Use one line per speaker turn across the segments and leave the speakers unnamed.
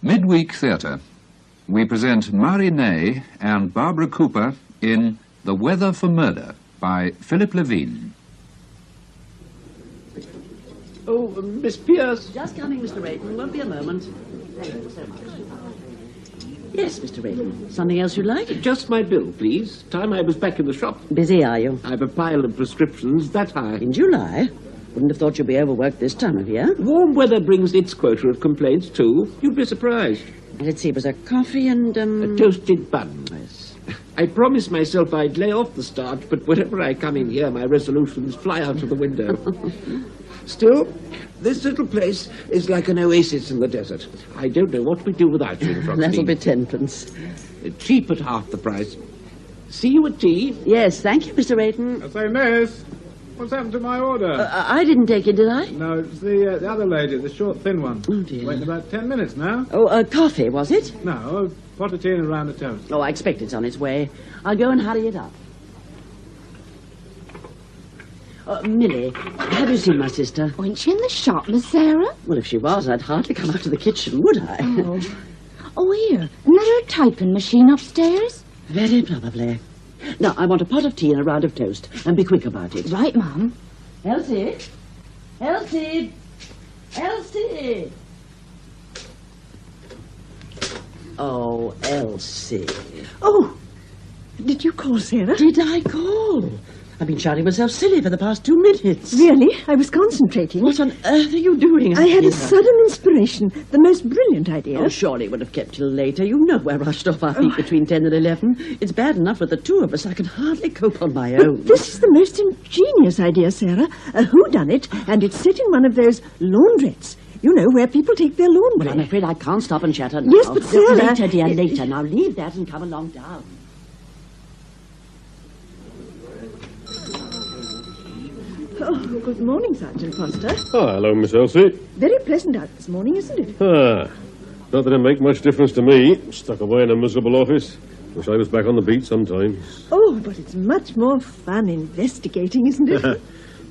Midweek Theatre. We present Marinée and Barbara Cooper in The Weather for Murder by Philip Levine.
Oh, Miss Pierce.
Just coming, Mr. Rayton. Won't be a moment. Thank you so much. Yes, Mr. Rayton. Something else you'd like?
Just my bill, please. Time I was back in the shop.
Busy, are you?
I've a pile of prescriptions that high.
In July? Wouldn't have thought you'd be overworked this time of year.
Warm weather brings its quota of complaints, too. You'd be surprised.
Let's see, it was a coffee and,
A toasted bun.
Yes.
I promised myself I'd lay off the starch, but whenever I come in here, my resolutions fly out of the window. Still, this little place is like an oasis in the desert. I don't know what we'd do without you, Frosty.
That'll be 10pence.
Cheap at half the price. See you at tea.
Yes, thank you, Mr. Rayton.
I say, miss, what's happened to my order?
I didn't take it, did I?
No, it's the other lady, the short, thin one.
Oh, dear.
Waiting about 10 minutes now.
Oh, coffee, was it?
No, a pot of tea and a round of toast.
Oh, I expect it's on its way. I'll go and hurry it up. Millie, have you seen my sister?
Wasn't she in the shop, Miss Sarah?
Well, if she was, I'd hardly come out to the kitchen, would I?
Oh, here. Another typing machine upstairs?
Very probably. Now, I want a pot of tea and a round of toast, and be quick about it.
Right, Mum.
Elsie? Elsie? Elsie? Oh, Elsie.
Oh, did you call, Sarah?
Did I call? I've been shouting myself silly for the past 2 minutes.
Really? I was concentrating.
What on earth are you doing?
I had a sudden inspiration. The most brilliant idea.
Oh, surely it would have kept till later. You know we're rushed off our feet between 10 and 11. It's bad enough with the two of us. I can hardly cope on my own.
But this is the most ingenious idea, Sarah. A whodunit, and it's set in one of those laundrettes. You know, where people take their laundry.
Well, I'm afraid I can't stop and chatter now.
Yes, but Sarah...
Later, dear, later. Now leave that and come along down.
Oh, good morning, Sergeant Foster.
Oh, hello, Miss Elsie.
Very pleasant out this morning, isn't it?
Not that it make much difference to me. Stuck away in a miserable office. Wish I was back on the beat sometimes.
Oh, but it's much more fun investigating, isn't it?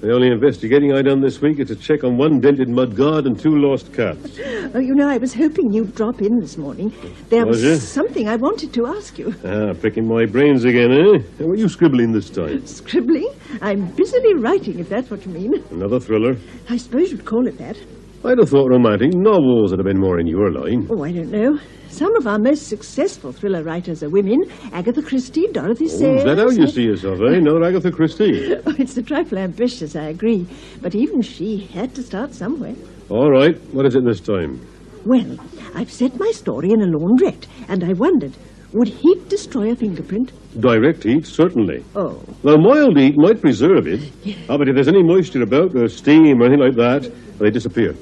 The only investigating I done this week is to check on 1 dented mudguard and 2 lost cats.
Oh, you know, I was hoping you'd drop in this morning. There
Was you?
something I wanted to ask you.
Picking my brains again, eh? What are you scribbling this time?
Scribbling? I'm busily writing, if that's what you mean.
Another thriller?
I suppose you'd call it that.
I'd have thought romantic novels would have been more in your line.
Oh, I don't know. Some of our most successful thriller writers are women. Agatha Christie, Dorothy Sayers...
Is that how you see yourself, eh? No Agatha Christie?
Oh, it's a trifle ambitious, I agree. But even she had to start somewhere.
All right. What is it this time?
Well, I've set my story in a laundrette, and I wondered, would heat destroy a fingerprint?
Direct heat, certainly.
Oh.
Though mild heat might preserve it. But if there's any moisture about, or steam or anything like that, they disappear.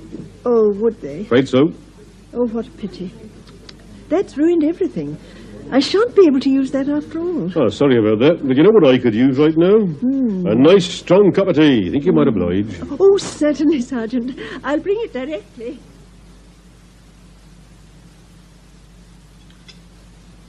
Oh, would they?
Afraid so.
Oh, what a pity. That's ruined everything. I shan't be able to use that after all.
Oh, sorry about that. But you know what I could use right now? A nice, strong cup of tea. Think you might oblige?
Oh, certainly, Sergeant. I'll bring it directly.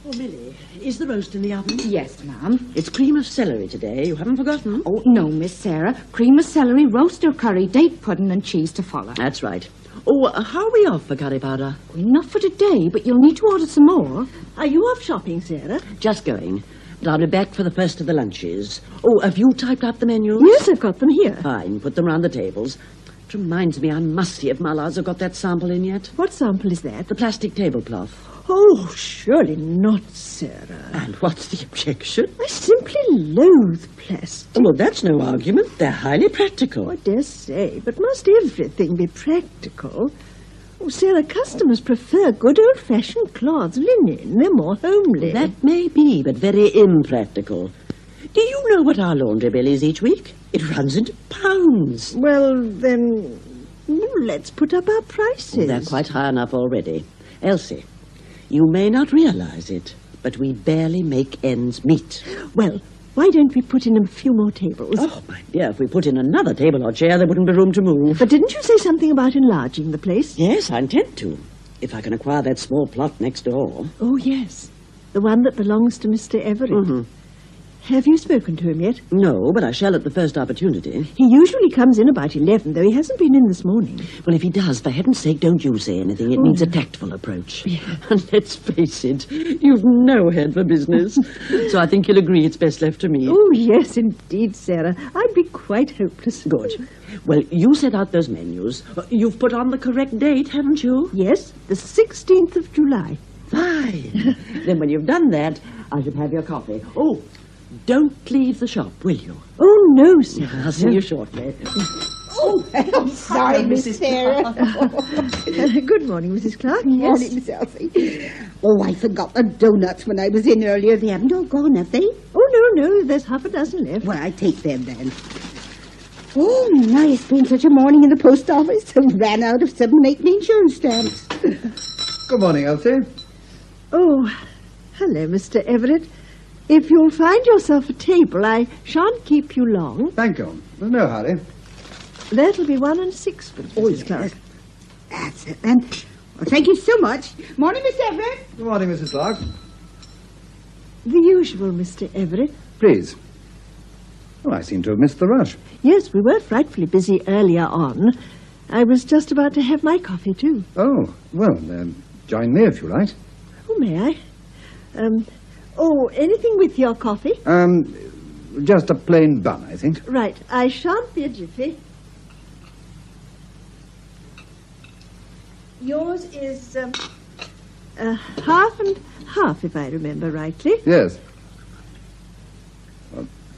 Oh, Millie, is the roast in the oven?
Yes, Mum.
It's cream of celery today. You haven't forgotten?
Oh, no, Miss Sarah. Cream of celery, roaster curry, date pudding and cheese to follow.
That's right. Oh, how are we off for curry powder?
Enough for today, but you'll need to order some more.
Are you off shopping, Sarah?
Just going. But I'll be back for the first of the lunches. Oh, have you typed up the menus?
Yes, I've got them here.
Fine. Put them round the tables. It reminds me, I must see if Mallards have got that sample in yet.
What sample is that?
The plastic tablecloth.
Oh, surely not, Sarah.
And what's the objection?
I simply loathe plastic.
Oh, well, that's no argument. They're highly practical.
I dare say, but must everything be practical? Oh, Sarah, customers prefer good old-fashioned cloths, linen. They're more homely.
That may be, but very impractical. Do you know what our laundry bill is each week? It runs into pounds.
Well, then, let's put up our prices.
Oh, they're quite high enough already. Elsie, you may not realize it, but we barely make ends meet.
Well, why don't we put in a few more tables?
Oh, my dear, if we put in another table or chair, there wouldn't be room to move.
But didn't you say something about enlarging the place?
Yes, I intend to, if I can acquire that small plot next door.
Oh, yes. The one that belongs to Mr. Everett.
Mm-hmm.
Have you spoken to him yet?
No, but I shall at the first opportunity.
He usually comes in about 11, though he hasn't been in this morning.
Well, if he does, for heaven's sake, don't you say anything. It needs a tactful approach. Yeah. And let's face it, you've no head for business. So I think you'll agree it's best left to me.
Oh, yes, indeed, Sarah. I'd be quite hopeless.
Good. Well, you set out those menus. You've put on the correct date, haven't you?
Yes, the 16th of July.
Fine. Then when you've done that, I should have your coffee. Oh, don't leave the shop, will you?
Oh, no, Sarah.
I'll see you shortly.
Oh, I'm sorry, Mrs. Sarah.
Good morning, Mrs. Clark.
Good morning, Miss Elsie. Oh, I forgot the doughnuts when I was in earlier. They haven't all gone, have they?
Oh, no, there's half a dozen left.
Well, I take them then. Oh, my, it's been such a morning in the post office. I ran out of 7 8 insurance stamps.
Good morning, Elsie.
Oh, hello, Mr. Everett. If you'll find yourself a table, I shan't keep you long.
Thank you. There's no hurry.
That'll be 1 6 pence, Mrs. Clark.
That's it then. Well, thank you so much. Morning, Miss Everett.
Good morning, Mrs. Clark.
The usual, Mr. Everett.
Please. Oh, I seem to have missed the rush.
Yes, we were frightfully busy earlier on. I was just about to have my coffee, too.
Oh, well, join me if you like.
Oh, may I? Anything with your coffee?
Just a plain bun, I think.
Right, I shan't be a jiffy. Yours is, half and half, if I remember rightly.
Yes.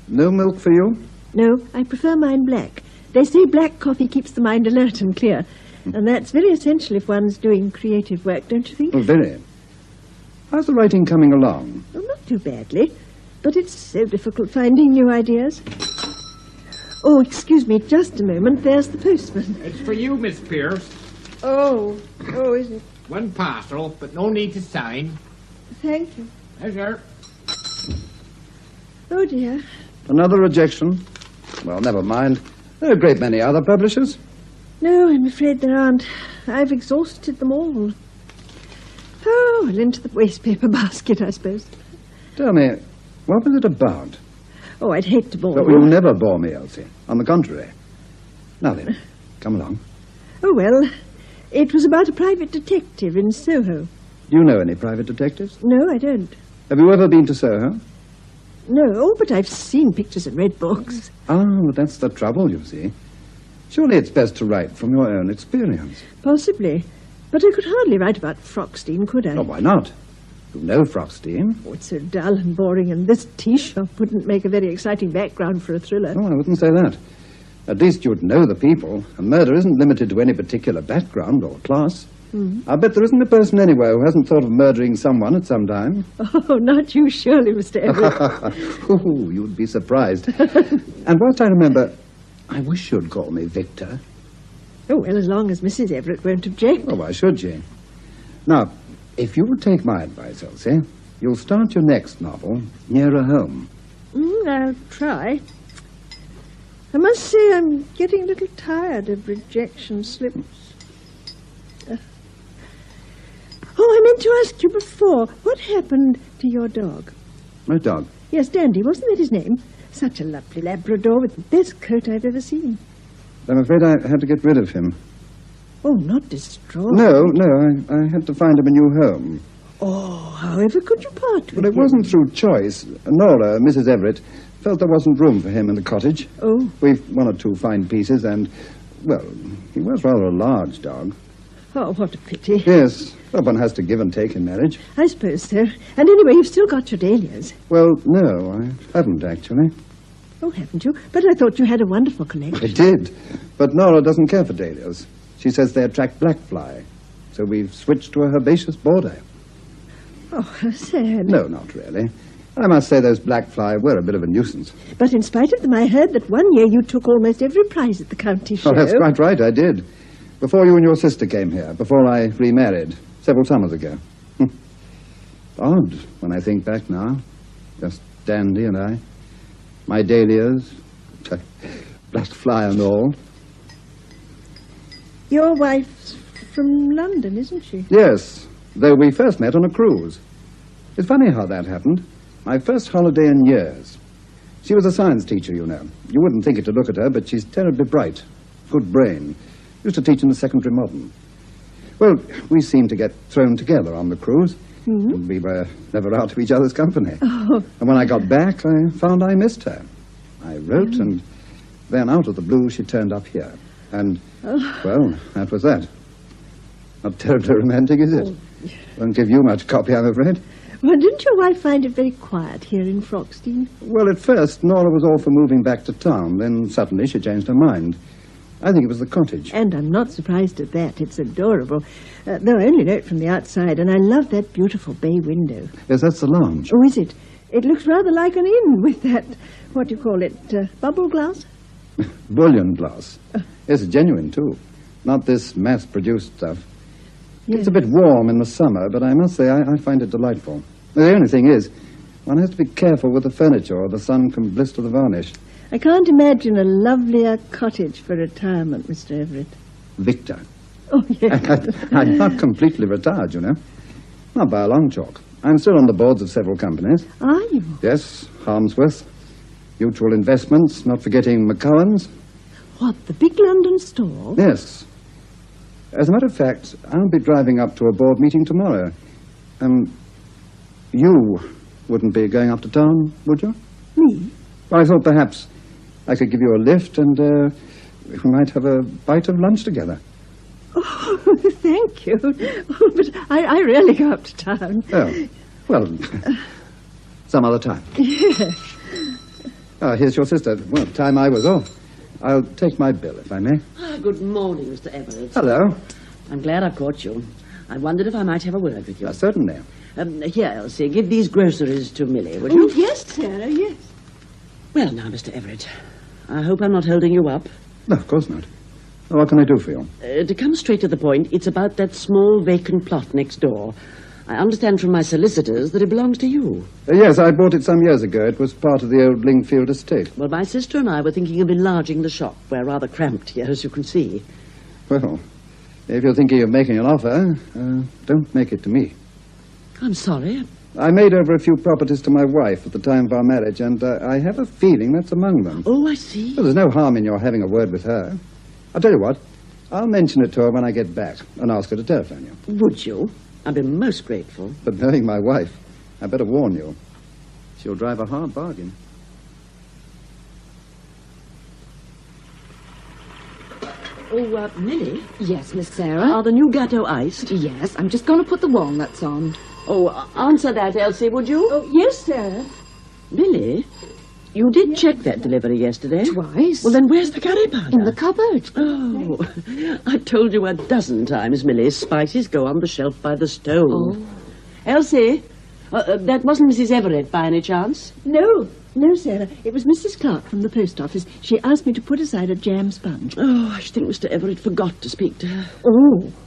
No milk for you?
No, I prefer mine black. They say black coffee keeps the mind alert and clear. And that's very essential if one's doing creative work, don't you think?
Oh, very. How's the writing coming along?
Oh, not too badly. But it's so difficult finding new ideas. Oh, excuse me, just a moment. There's the postman.
It's for you, Miss Pierce.
Oh, is it?
One parcel, but no need to sign.
Thank you.
Pleasure.
Oh, dear.
Another rejection? Well, never mind. There are a great many other publishers.
No, I'm afraid there aren't. I've exhausted them all. Oh, well, into the wastepaper basket, I suppose.
Tell me, what was it about?
Oh, I'd hate to bore
Oh,
you.
you never bore me, Elsie. On the contrary. Now then, come along.
Oh, well, it was about a private detective in Soho.
Do you know any private detectives?
No, I don't.
Have you ever been to Soho?
No, but I've seen pictures and read books.
Oh, that's the trouble, you see. Surely it's best to write from your own experience.
Possibly. But I could hardly write about Frockstein, could I?
Oh, why not? You know Frockstein.
Oh, it's so dull and boring, and this tea shop wouldn't make a very exciting background for a thriller.
Oh, I wouldn't say that. At least you'd know the people. A murder isn't limited to any particular background or class. I bet there isn't a person anywhere who hasn't thought of murdering someone at some time.
Oh, not you, surely, Mr. Everett.
Oh, you'd be surprised. And whilst I remember, I wish you'd call me Victor.
Oh, well, as long as Mrs. Everett won't object.
Oh, why should she? Now, if you would take my advice, Elsie, you'll start your next novel nearer home.
I'll try. I must say I'm getting a little tired of rejection slips. I meant to ask you before, what happened to your dog?
My dog?
Yes, Dandy, wasn't that his name? Such a lovely Labrador with the best coat I've ever seen.
I'm afraid I had to get rid of him.
Oh, not destroy.
No, I had to find him a new home.
Oh, however could you part with
But it
him?
wasn't through choice. Nora, Mrs. Everett, felt there wasn't room for him in the cottage.
Oh.
We've 1 or 2 fine pieces and, well, he was rather a large dog.
Oh, what a pity.
Yes, well, one has to give and take in marriage.
I suppose so. And anyway, you've still got your dahlias.
Well, no, I haven't actually.
Oh, haven't you? But I thought you had a wonderful collection.
I did, but Nora doesn't care for dahlias. She says they attract blackfly, so we've switched to a herbaceous border.
Oh, sad.
No, not really. I must say those blackfly were a bit of a nuisance.
But in spite of them, I heard that one year you took almost every prize at the county show.
Oh, that's quite right, I did. Before you and your sister came here, before I remarried, several summers ago. Odd, when I think back now. Just Dandy and I. My dahlias, blackfly and all.
Your wife's from London, isn't she?
Yes, though we first met on a cruise. It's funny how that happened. My first holiday in years. She was a science teacher, you know. You wouldn't think it to look at her, but she's terribly bright. Good brain. Used to teach in the secondary modern. Well, we seemed to get thrown together on the cruise. And we were never out of each other's company.
Oh.
And when I got back, I found I missed her. I wrote, and then out of the blue, she turned up here. And, well, that was that. Not terribly romantic, is it? Won't give you much copy, I'm afraid.
Well, didn't your wife find it very quiet here in Froxteen?
Well, at first, Nora was all for moving back to town. Then suddenly she changed her mind. I think it was the cottage.
And I'm not surprised at that. It's adorable. Though I only know it from the outside, and I love that beautiful bay window.
Yes, that's the lounge.
Oh, is it? It looks rather like an inn with that, what do you call it, bubble glass?
Bullion glass. Yes, genuine, too. Not this mass-produced stuff.
Yes.
It's a bit warm in the summer, but I must say I find it delightful. The only thing is, one has to be careful with the furniture or the sun can blister the varnish.
I can't imagine a lovelier cottage for retirement, Mr. Everett.
Victor.
Oh, yes.
I'm not completely retired, you know. Not by a long chalk. I'm still on the boards of several companies.
Are you?
Yes, Harmsworth. Mutual Investments, not forgetting McCowan's.
What, the big London store?
Yes. As a matter of fact, I'll be driving up to a board meeting tomorrow. You wouldn't be going up to town, would you?
Me?
Well, I thought perhaps I could give you a lift and we might have a bite of lunch together.
Oh, thank you. Oh, but I rarely go up to town.
Oh, well, some other time.
Yes.
Here's your sister. Well, time I was off. I'll take my bill, if I may.
Good morning, Mr. Everett.
Hello.
I'm glad I caught you. I wondered if I might have a word with you.
Certainly.
Here, Elsie, give these groceries to Millie, would you?
Oh, yes, Sarah, yes.
Well, now, Mr. Everett, I hope I'm not holding you up.
No, of course not. Well, what can I do for you?
To come straight to the point, it's about that small vacant plot next door. I understand from my solicitors that it belongs to you.
Yes, I bought it some years ago. It was part of the old Lingfield estate.
Well, my sister and I were thinking of enlarging the shop. We're rather cramped here, as you can see.
Well, if you're thinking of making an offer, don't make it to me.
I'm sorry.
I made over a few properties to my wife at the time of our marriage, and I have a feeling that's among them.
Oh, I see.
Well, there's no harm in your having a word with her. I'll tell you what, I'll mention it to her when I get back and ask her to telephone you.
Would you? I'd be most grateful.
But knowing my wife, I better warn you. She'll drive a hard bargain.
Oh, Millie?
Yes, Miss Sarah?
Are the new gatto iced?
Yes, I'm just going to put the walnuts on.
Oh, answer that, Elsie, would you?
Oh, yes, Sarah.
Millie, you did check that delivery yesterday.
Twice.
Well, then where's the curry powder?
In the cupboard.
Oh, I've told you a dozen times, Millie. Spices go on the shelf by the stove.
Oh.
Elsie, that wasn't Mrs. Everett by any chance?
No, Sarah. It was Mrs. Clark from the post office. She asked me to put aside a jam sponge.
Oh, I should think Mr. Everett forgot to speak to her.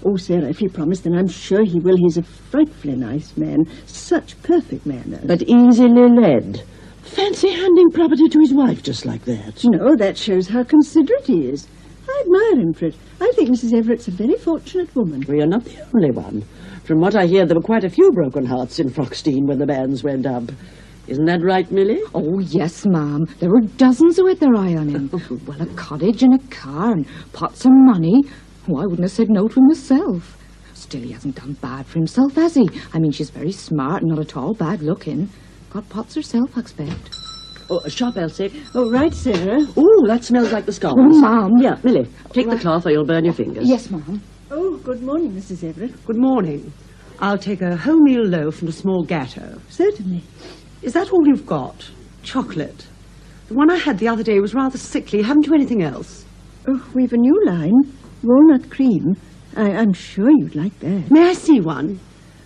Oh, Sarah, if he promised, then I'm sure he will. He's a frightfully nice man. Such perfect manners.
But easily led. Fancy handing property to his wife just like that.
No, that shows how considerate he is. I admire him for it. I think Mrs. Everett's a very fortunate woman.
We are not the only one. From what I hear, there were quite a few broken hearts in Froxteen when the banns went up. Isn't that right, Millie?
Oh, yes, ma'am. There were dozens who had their eye on him. Well, a cottage and a car and pots of money. Oh, I wouldn't have said no to him myself. Still, he hasn't done bad for himself, has he? I mean, she's very smart and not at all bad looking. Got pots herself, I expect.
Oh, a shop, Elsie.
Oh, right, Sarah.
Oh, that smells like the scones.
Oh, ma'am.
Yeah, Millie, take the cloth or you'll burn your fingers.
Yes, ma'am.
Oh, good morning, Mrs. Everett.
Good morning. I'll take a wholemeal loaf and a small gatto.
Certainly.
Is that all you've got? Chocolate? The one I had the other day was rather sickly. Haven't you anything else?
Oh, we've a new line. Walnut cream. I'm sure you'd like that.
May I see one?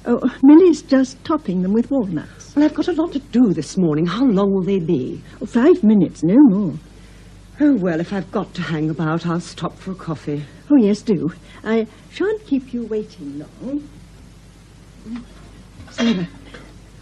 Oh, Millie's just topping them with walnuts.
Well, I've got a lot to do this morning. How long will they be?
Oh, 5 minutes, no more.
Oh, well, if I've got to hang about, I'll stop for a coffee.
Oh, yes, do. I shan't keep you waiting long.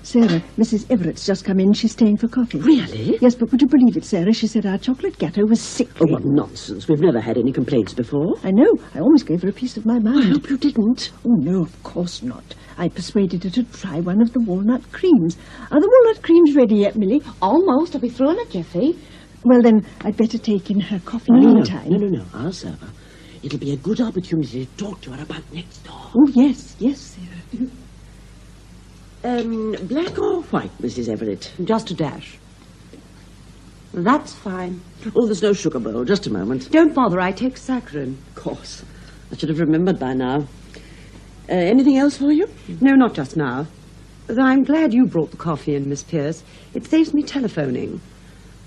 Sarah, Mrs. Everett's just come in. She's staying for coffee.
Really?
Yes, but would you believe it, Sarah? She said our chocolate gatto was sickly.
Oh, what nonsense. We've never had any complaints before.
I know. I almost gave her a piece of my mind.
I hope you didn't.
Oh, no, of course not. I persuaded her to try one of the walnut creams. Are the walnut creams ready yet, Millie?
Almost. I'll be through in a jiffy.
Well, then, I'd better take in her coffee meantime.
No. I'll serve her. It'll be a good opportunity to talk to her about next door.
Oh, yes, Sarah.
Black or white, Mrs. Everett?
Just a dash. That's fine.
Oh, there's no sugar bowl. Just a moment.
Don't bother, I take saccharin.
Of course. I should have remembered by now. Anything else for you?
No, not just now. Though I'm glad you brought the coffee in, Miss Pierce. It saves me telephoning.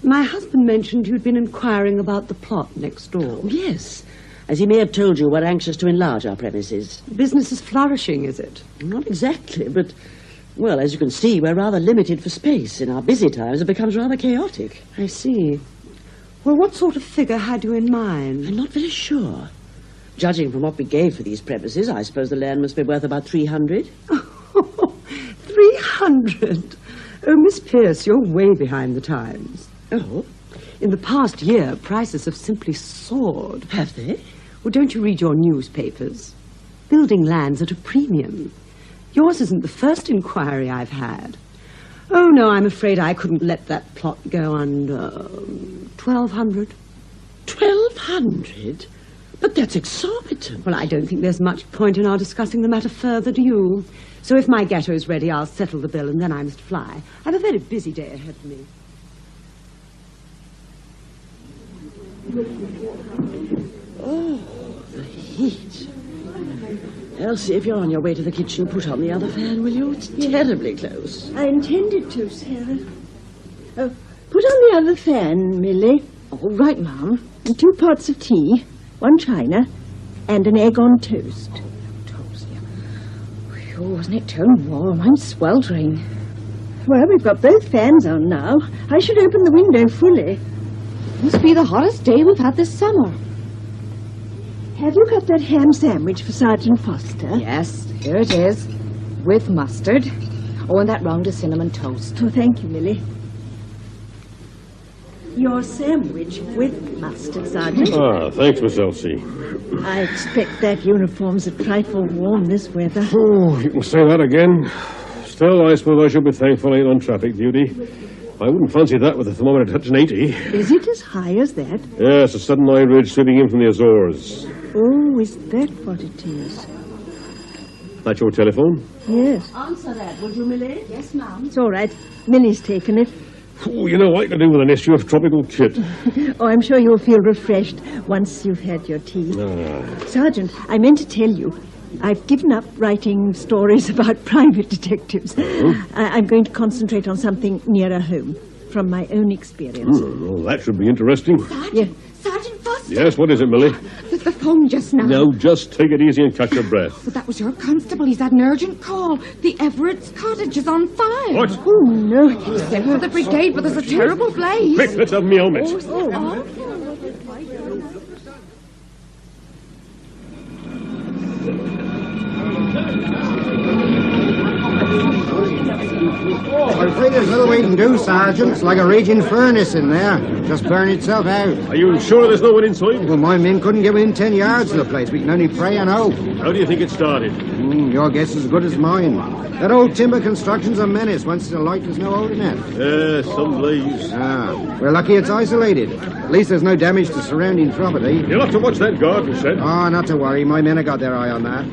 My husband mentioned you'd been inquiring about the plot next door.
Oh, yes. As he may have told you, we're anxious to enlarge our premises.
Business is flourishing, is it?
Not exactly, but, well, as you can see, we're rather limited for space. In our busy times, it becomes rather chaotic.
I see. Well, what sort of figure had you in mind?
I'm not very sure. Judging from what we gave for these premises, I suppose the land must be worth about 300.
Oh, 300? Oh, Miss Pierce, you're way behind the times.
Oh?
In the past year, prices have simply soared.
Have they?
Well, don't you read your newspapers? Building land's at a premium. Yours isn't the first inquiry I've had. Oh, no, I'm afraid I couldn't let that plot go under 1,200.
1,200? But that's exorbitant.
Well, I don't think there's much point in our discussing the matter further, do you? So if my gatto's ready, I'll settle the bill and then I must fly. I've a very busy day ahead of me.
Oh, the heat. Elsie, if you're on your way to the kitchen, put on the other fan, will you? It's terribly close.
I intended to, Sarah. Oh, put on the other fan, Millie.
All right, Mum.
And 2 pots of tea, 1 china, and an egg on toast.
Toast, yeah. Whew, wasn't it turned warm? I'm sweltering.
Well, we've got both fans on now. I should open the window fully.
Must be the hottest day we've had this summer.
Have you got that ham sandwich for Sergeant Foster?
Yes, here it is. With mustard. Oh, and that round of cinnamon toast.
Oh, thank you, Millie. Your sandwich with mustard, Sergeant.
Ah, thanks, Miss Elsie.
I expect that uniform's a trifle warm this weather.
Oh, you can say that again. Still, I suppose I should be thankful I ain't on traffic duty. I wouldn't fancy that with the thermometer touching 80.
Is it as high as that?
Yes, a sudden high ridge sweeping in from the Azores.
Oh, is that what it is?
That your telephone?
Yes.
Answer that, would you, Millie?
Yes, Mum.
It's all right. Millie's taken it.
Oh, you know what I could do with an issue of Tropical Kit.
Oh, I'm sure you'll feel refreshed once you've had your tea. Sergeant, I meant to tell you, I've given up writing stories about private detectives. I'm going to concentrate on something nearer home, from my own experience.
Well, that should be interesting.
Sergeant, Sergeant Foster.
Yes, what is it, Millie?
The phone just now.
No, just take it easy and catch your breath.
But that was your constable. He's had an urgent call. The Everett's cottage is on fire.
What?
Oh, no.
He sent for the brigade, but there's a terrible blaze.
Quick, let's have me helmet.
I'm afraid there's little we can do, Sergeant. It's like a raging furnace in there. Just burn itself out.
Are you sure there's no one inside?
Well, my men couldn't get within 10 yards of the place. We can only pray and hope.
How do you think it started?
Your guess is as good as mine. That old timber construction's a menace. Once it's alight, there's no holding it.
Some blaze.
We're lucky it's isolated. At least there's no damage to surrounding property.
You'll have to watch that garden shed.
Oh, not to worry. My men have got their eye on that.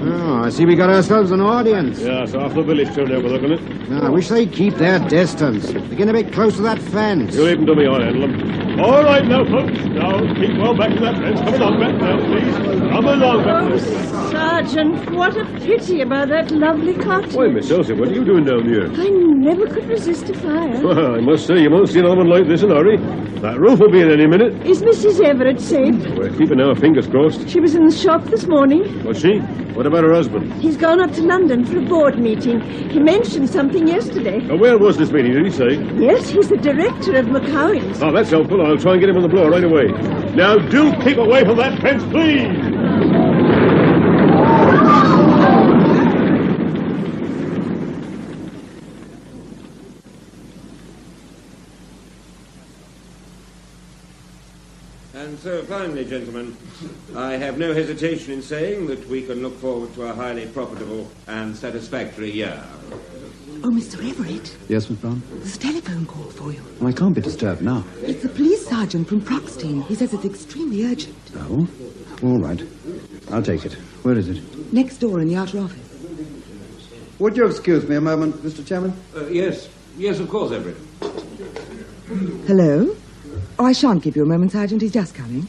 Oh, I see we got ourselves an audience.
Yeah, so half the village turned out, we're looking at.
I wish they'd keep their distance. They're getting a bit close to that fence.
You leave them to me, I'll handle them. All right now, folks. Now, keep well back to that fence. Come along back now, please. Come along back now.
Sergeant, what a pity about that lovely cottage.
Why, Miss Elsie, what are you doing down here?
I never could resist a fire.
Well, I must say, you won't see another one like this in a hurry. That roof will be in any minute.
Is Mrs. Everett safe?
We're keeping our fingers crossed.
She was in the shop this morning.
Was she? What about her husband?
He's gone up to London for a board meeting. He mentioned something yesterday.
Where was this meeting, did he say?
Yes, he's the director of McCowan's.
Oh, that's helpful. I'll try and get him on the blower right away. Now, do keep away from that fence, please!
So finally, gentlemen, I have no hesitation in saying that we can look forward to a highly profitable and satisfactory year.
Oh, Mr. Everett,
Yes, Miss Brown?
there's a telephone call for you.
Well, I can't be disturbed now.
It's the police sergeant from Proxtein. He says it's extremely urgent.
Oh? All right. I'll take it. Where is it?
Next door in the outer office.
Would you excuse me a moment, Mr. Chairman?
Yes. Yes, of course, Everett.
Hello? Oh, I shan't keep you a moment, Sergeant. He's just coming.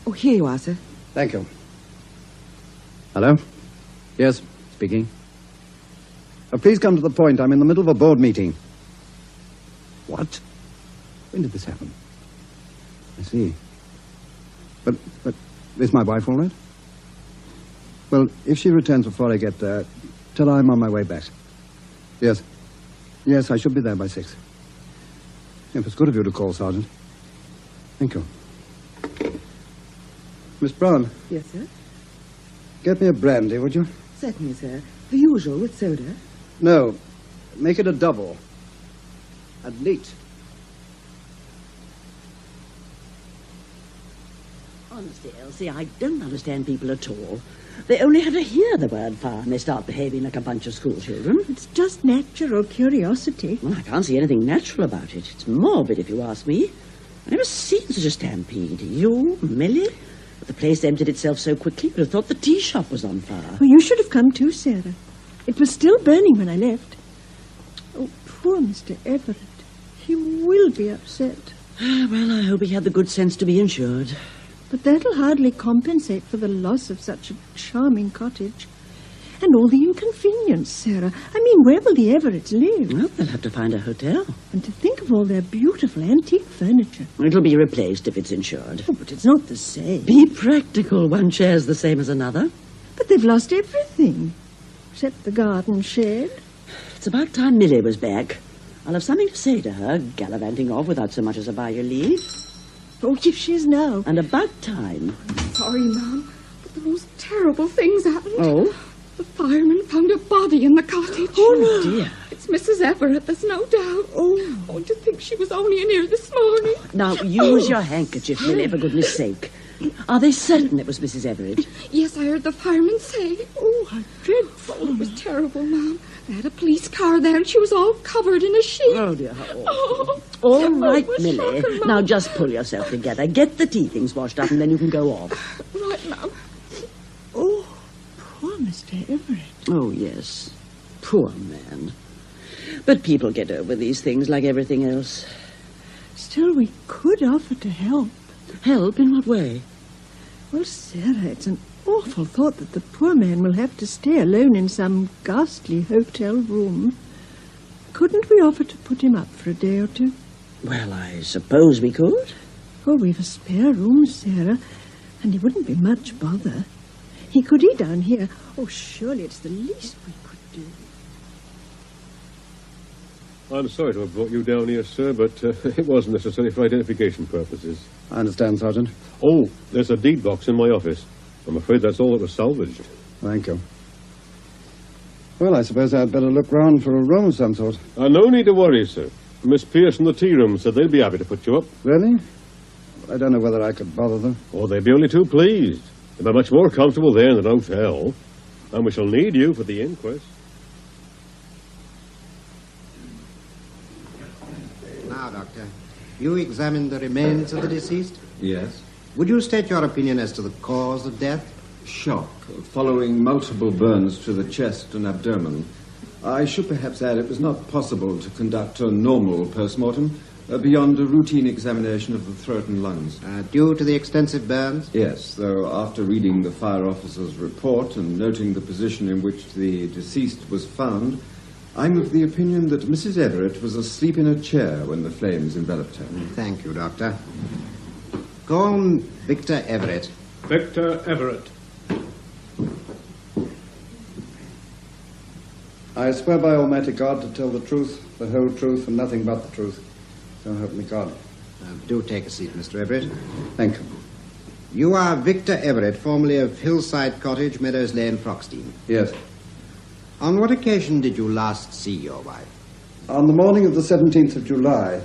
Oh, here you are, sir.
Thank you. Hello? Yes, speaking. Please come to the point. I'm in the middle of a board meeting. What? When did this happen? I see. But is my wife all right? Well, if she returns before I get there, tell her I'm on my way back. Yes. Yes, I should be there by 6. It was good of you to call, Sergeant. Thank you. Miss Brown.
Yes, sir?
Get me a brandy, would you?
Certainly, sir. The usual with soda.
No. Make it a double. And neat.
Honestly, Elsie, I don't understand people at all. They only have to hear the word fire and they start behaving like a bunch of schoolchildren.
It's just natural curiosity.
Well, I can't see anything natural about it. It's morbid, if you ask me. I've never seen such a stampede. You, Millie? But the place emptied itself so quickly, you'd have thought the tea shop was on fire.
Well, you should have come too, Sarah. It was still burning when I left. Oh, poor Mr. Everett. He will be upset.
Well, I hope he had the good sense to be insured.
But that'll hardly compensate for the loss of such a charming cottage. And all the inconvenience, Sarah. I mean, where will the Everetts live?
Well, they'll have to find a hotel.
And to think of all their beautiful antique furniture.
It'll be replaced if it's insured.
Oh, but it's not the same.
Be practical. One chair's the same as another.
But they've lost everything. Except the garden shed.
It's about time Millie was back. I'll have something to say to her, gallivanting off without so much as a by your leave.
Oh, if she is now.
And about time.
Sorry, Ma'am, but the most terrible things happened.
Oh?
The fireman found a body in the cottage.
Oh, dear.
It's Mrs. Everett, there's no doubt. Oh, to think she was only in here this morning.
Now, use your handkerchief, Millie, for goodness sake. Are they certain it was Mrs. Everett?
Yes, I heard the fireman say.
Oh, how dreadful.
Oh, it was terrible, Ma'am. They had a police car there, and she was all covered in a sheet.
Oh, dear.
Oh.
All right,
was
Millie.
shocking, Ma'am.
Now, just pull yourself together. Get the tea things washed up, and then you can go off.
Right, Ma'am.
Oh, poor Mr. Everett.
Oh, yes. Poor man. But people get over these things like everything else.
Still, we could offer to help.
Help? In what way?
Well, Sarah, it's an awful thought that the poor man will have to stay alone in some ghastly hotel room. Couldn't we offer to put him up for a day or two?
Well, I suppose we could.
Oh, we've a spare room, Sarah, and he wouldn't be much bother. He could eat down here. Oh, surely it's the least we could do.
I'm sorry to have brought you down here, sir, but it wasn't necessary for identification purposes.
I understand, Sergeant.
Oh, there's a deed box in my office. I'm afraid that's all that was salvaged.
Thank you. Well, I suppose I'd better look round for a room of some sort.
No need to worry, sir. Miss Pierce in the tea room said they'd be happy to put you up.
Really? I don't know whether I could bother them.
Oh, they'd be only too pleased. They'll be much more comfortable there than an hotel. And we shall need you for the inquest.
Now, Doctor, you examined the remains of the deceased?
Yes.
Would you state your opinion as to the cause of death?
Shock, following multiple burns to the chest and abdomen. I should perhaps add it was not possible to conduct a normal post-mortem beyond a routine examination of the throat and lungs.
Due to the extensive burns?
Yes, though after reading the fire officer's report and noting the position in which the deceased was found, I'm of the opinion that Mrs. Everett was asleep in a chair when the flames enveloped her.
Thank you, Doctor. Go on, Victor Everett.
Victor Everett.
I swear by Almighty God to tell the truth, the whole truth, and nothing but the truth. So help me God.
Do take a seat, Mr. Everett.
Thank you.
You are Victor Everett, formerly of Hillside Cottage, Meadows Lane, Proxtein.
Yes.
On what occasion did you last see your wife?
On the morning of the 17th of July,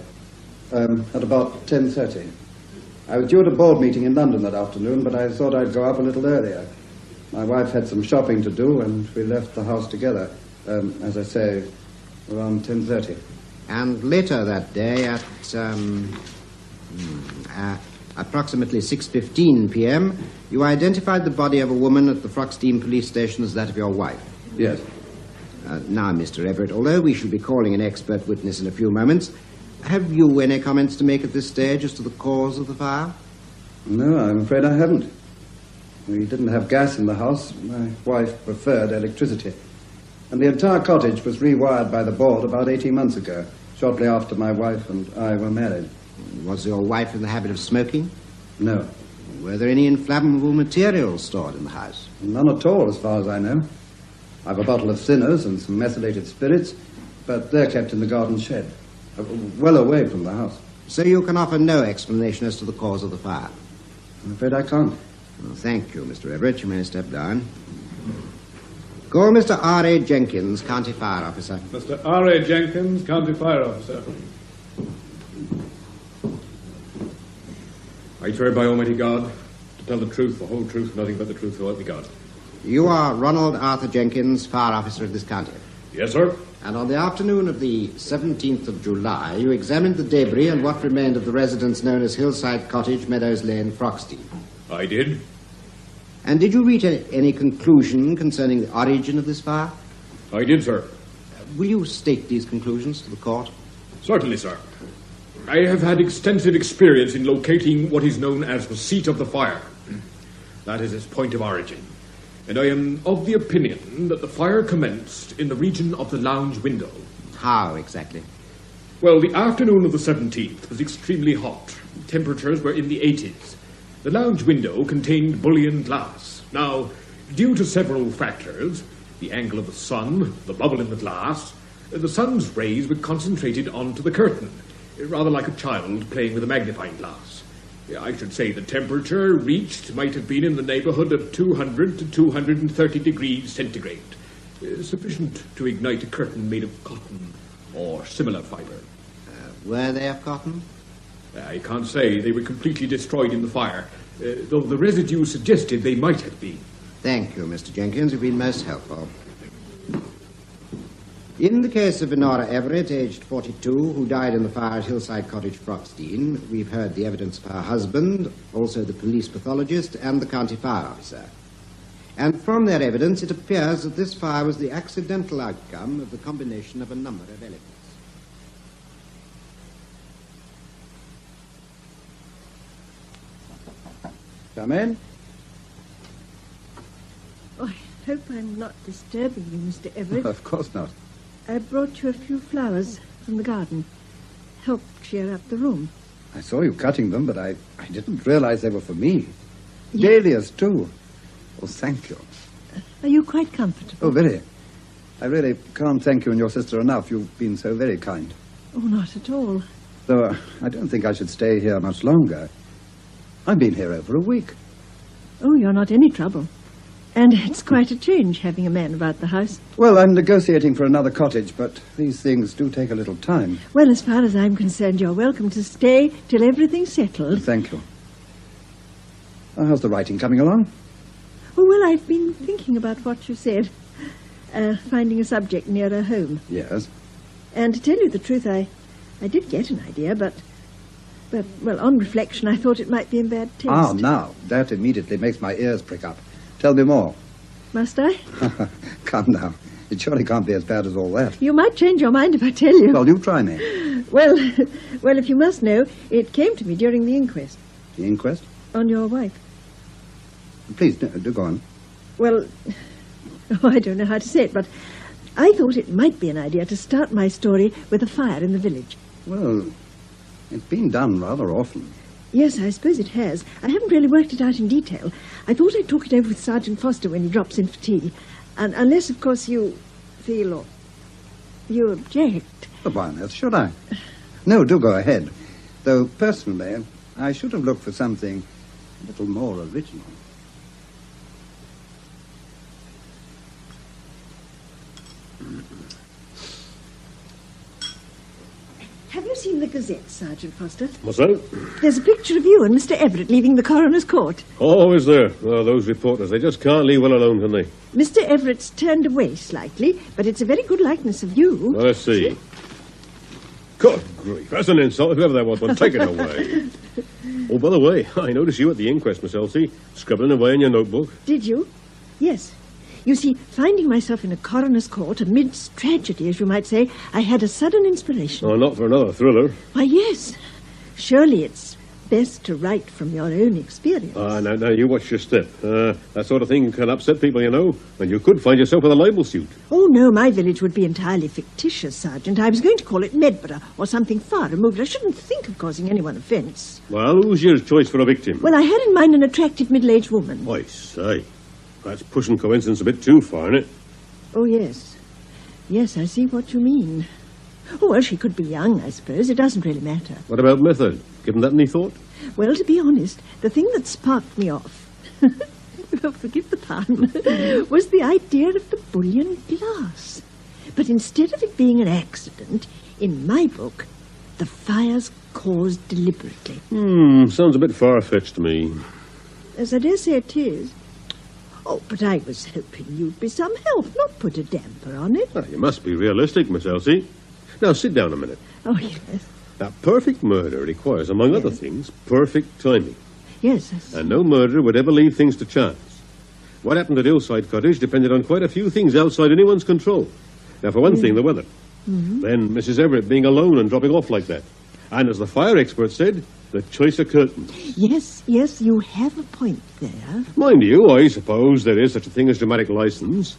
at about 10:30. I was due at a board meeting in London that afternoon, but I thought I'd go up a little earlier. My wife had some shopping to do, and we left the house together, as I say, around 10:30.
And later that day at approximately 6:15 p.m., you identified the body of a woman at the Froxtein police station as that of your wife.
Yes.
Now, Mr. Everett, although we shall be calling an expert witness in a few moments, have you any comments to make at this stage as to the cause of the fire?
No, I'm afraid I haven't. We didn't have gas in the house. My wife preferred electricity. And the entire cottage was rewired by the board about 18 months ago, shortly after my wife and I were married.
Was your wife in the habit of smoking?
No.
Were there any inflammable materials stored in the house?
None at all, as far as I know. I've a bottle of thinners and some methylated spirits, but they're kept in the garden shed, well away from the house.
So you can offer no explanation as to the cause of the fire?
I'm afraid I can't.
Well, thank you, Mr. Everett. You may step down. Call Mr. R.A. Jenkins, County Fire Officer.
Mr. R.A. Jenkins, County Fire Officer.
I swear by Almighty God to tell the truth, the whole truth, nothing but the truth, so help me God.
You are Ronald Arthur Jenkins, Fire Officer of this county.
Yes, sir.
And on the afternoon of the 17th of July, you examined the debris and what remained of the residence known as Hillside Cottage, Meadows Lane, Froxtein.
I did.
And did you reach any conclusion concerning the origin of this fire?
I did, sir.
Will you state these conclusions to the court?
Certainly, sir. I have had extensive experience in locating what is known as the seat of the fire. That is its point of origin. And I am of the opinion that the fire commenced in the region of the lounge window.
How exactly?
Well, the afternoon of the 17th was extremely hot. Temperatures were in the 80s. The lounge window contained bullion glass. Now, due to several factors, the angle of the sun, the bubble in the glass, the sun's rays were concentrated onto the curtain, rather like a child playing with a magnifying glass. I should say the temperature reached might have been in the neighborhood of 200 to 230 degrees centigrade, sufficient to ignite a curtain made of cotton or similar fiber.
Were they of cotton?
I can't say. They were completely destroyed in the fire, though the residue suggested they might have been.
Thank you, Mr. Jenkins. You've been most helpful. In the case of Nora Everett, aged 42, who died in the fire at Hillside Cottage, Froxtein, we've heard the evidence of her husband, also the police pathologist, and the county fire officer. And from their evidence, it appears that this fire was the accidental outcome of the combination of a number of elements.
Come in.
Oh, I hope I'm not disturbing you, Mr. Everett.
Of course not.
I brought you a few flowers from the garden. Help cheer up the room.
I saw you cutting them, but I didn't realize they were for me.
Yeah.
Dahlias, too. Oh, thank you.
Are you quite comfortable?
Oh, very. I really can't thank you and your sister enough. You've been so very kind.
Oh, not at all.
Though I don't think I should stay here much longer. I've been here over a week.
Oh, you're not any trouble. And it's quite a change having a man about the house.
Well, I'm negotiating for another cottage, but these things do take a little time.
Well, as far as I'm concerned, you're welcome to stay till everything's settled.
Thank you. How's the writing coming along?
Oh, well, I've been thinking about what you said. Finding a subject nearer home.
Yes.
And to tell you the truth, I did get an idea, but, well, on reflection, I thought it might be in bad taste.
Ah, now, that immediately makes my ears prick up. Tell me more.
Must I?
Come now. It surely can't be as bad as all that.
You might change your mind if I tell you.
Well, you try me.
Well, if you must know, it came to me during the inquest.
The inquest?
On your wife.
Please, do go on.
Well, I don't know how to say it, but I thought it might be an idea to start my story with a fire in the village.
Well, it's been done rather often.
Yes, I suppose it has. I haven't really worked it out in detail. I thought I'd talk it over with Sergeant Foster when he drops in for tea. And unless, of course, you feel or you object.
But why on earth should I? No, do go ahead. Though, personally, I should have looked for something a little more original.
Have you seen the Gazette, Sergeant Foster?
What's that?
There's a picture of you and Mr. Everett leaving the coroner's court.
Oh, is there? Oh, those reporters, they just can't leave well alone, can they?
Mr. Everett's turned away slightly, but it's a very good likeness of you.
Well, let's see. Good grief, that's an insult, whoever that was. Well, take it away. Oh, by the way, I noticed you at the inquest, Miss Elsie, scribbling away in your notebook.
Did you? Yes. You see, finding myself in a coroner's court amidst tragedy, as you might say, I had a sudden inspiration.
Oh, not for another thriller.
Why, yes. Surely it's best to write from your own experience.
Now, you watch your step. That sort of thing can upset people, you know, and you could find yourself with a libel suit.
Oh, no, my village would be entirely fictitious, Sergeant. I was going to call it Medborough, or something far removed. I shouldn't think of causing anyone offence.
Well, who's your choice for a victim?
Well, I had in mind an attractive middle-aged woman.
I say, that's pushing coincidence a bit too far, isn't it?
Oh, yes. Yes, I see what you mean. Oh, well, she could be young, I suppose. It doesn't really matter.
What about method? Given that any thought?
Well, to be honest, the thing that sparked me off, forgive the pun, was the idea of the bullion glass. But instead of it being an accident, in my book, the fire's caused deliberately.
Sounds a bit far-fetched to me.
As I dare say it is. Oh, but I was hoping you'd be some help, not put a damper on it.
Well, you must be realistic, Miss Elsie. Now, sit down a minute.
Oh, yes.
Now, perfect murder requires, among other things, perfect timing.
Yes.
And no murderer would ever leave things to chance. What happened at Hillside Cottage depended on quite a few things outside anyone's control. Now, for one thing, the weather. Then Mrs. Everett being alone and dropping off like that. And as the fire expert said, the choice of curtains.
Yes, you have a point there.
Mind you, I suppose there is such a thing as dramatic license.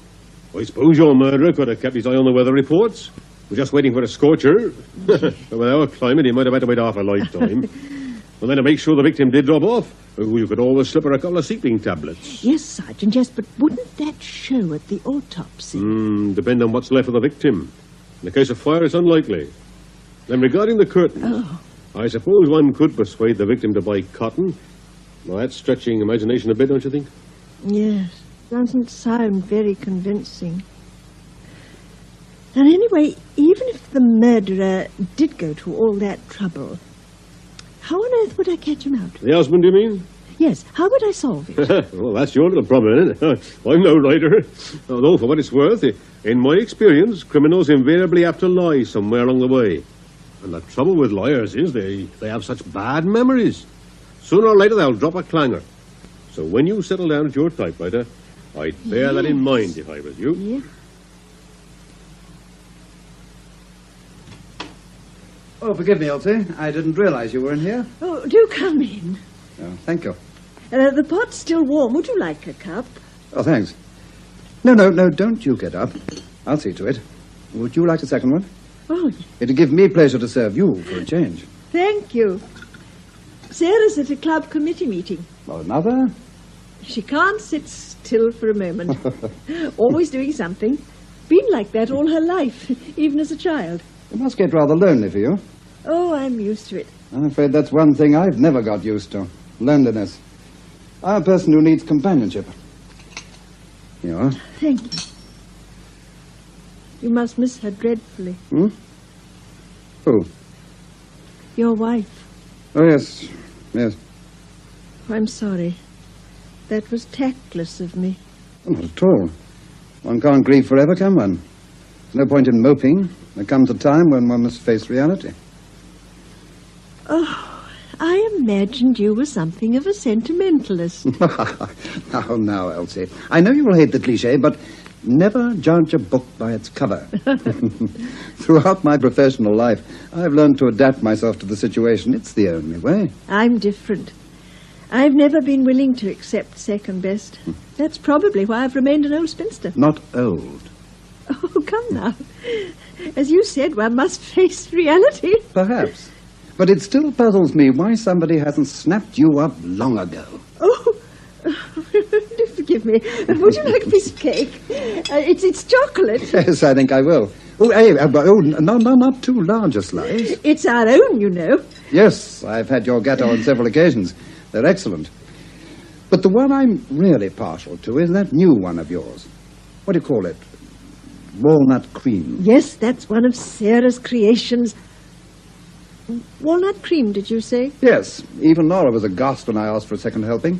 I suppose your murderer could have kept his eye on the weather reports. We're just waiting for a scorcher. But with our climate, he might have had to wait half a lifetime. Well, then to make sure the victim did drop off, you could always slip her a couple of sleeping tablets.
Yes, Sergeant, yes, but wouldn't that show at the autopsy?
Depend on what's left of the victim. In the case of fire, it's unlikely. Then regarding the curtains, I suppose one could persuade the victim to buy cotton. Well, that's stretching imagination a bit, don't you think?
Yes, doesn't sound very convincing. And anyway, even if the murderer did go to all that trouble, how on earth would I catch him out?
The husband, you mean?
Yes, how would I solve it?
Well, that's your little problem, isn't it? I'm no writer. Although, for what it's worth, in my experience, criminals invariably have to lie somewhere along the way. And the trouble with liars is they have such bad memories. Sooner or later, they'll drop a clanger. So when you settle down at your typewriter, I'd bear that in mind if I was you.
Yeah.
Oh, forgive me, Elsie. I didn't realize you were in here.
Oh, do come in.
Oh, thank you.
The pot's still warm. Would you like a cup?
Oh, thanks. No, don't you get up. I'll see to it. Would you like a second one?
Oh, yes.
It'd give me pleasure to serve you for a change.
Thank you. Sarah's at a club committee meeting.
Oh, another?
She can't sit still for a moment. Always doing something. Been like that all her life, even as a child.
It must get rather lonely for you.
Oh, I'm used to it.
I'm afraid that's one thing I've never got used to. Loneliness. I'm a person who needs companionship. Here you are.
Thank you. You must miss her dreadfully.
Who?
Your wife.
Oh, yes.
I'm sorry. That was tactless of me.
Oh, not at all. One can't grieve forever, can one? There's no point in moping. There comes a time when one must face reality.
Oh, I imagined you were something of a sentimentalist.
Now, Elsie. I know you will hate the cliché, but never judge a book by its cover. Throughout my professional life, I've learned to adapt myself to the situation. It's the only way.
I'm different. I've never been willing to accept second best. That's probably why I've remained an old spinster.
Not old.
Oh, come now. As you said, one must face reality.
Perhaps. But it still puzzles me why somebody hasn't snapped you up long ago.
Oh, do forgive me. Would you like a piece of cake? It's chocolate.
Yes, I think I will. Oh, hey, no, not too large a slice.
It's our own, you know.
Yes, I've had your gâteau on several occasions. They're excellent. But the one I'm really partial to is that new one of yours. What do you call it? Walnut cream.
Yes, that's one of Sarah's creations. Walnut cream, did you say?
Yes, even Nora was aghast when I asked for a second helping.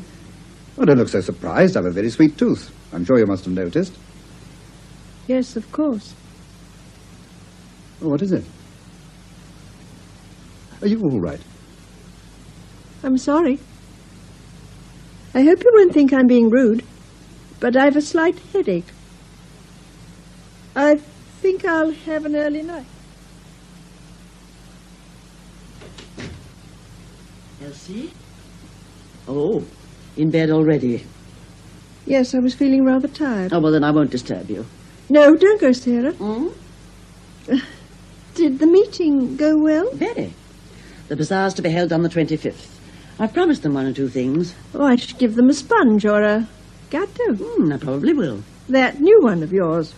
Oh, don't look so surprised. I have a very sweet tooth. I'm sure you must have noticed.
Yes, of course.
Oh, what is it? Are you all right?
I'm sorry. I hope you won't think I'm being rude, but I've a slight headache. I think I'll have an early night.
Elsie? Oh, in bed already?
Yes, I was feeling rather tired.
Oh, well, then I won't disturb you.
No, don't go, Sarah.
Hmm?
Did the meeting go well?
Very. The bazaar's to be held on the 25th. I've promised them one or two things.
Oh, I should give them a sponge or a gâteau.
I probably will.
That new one of yours.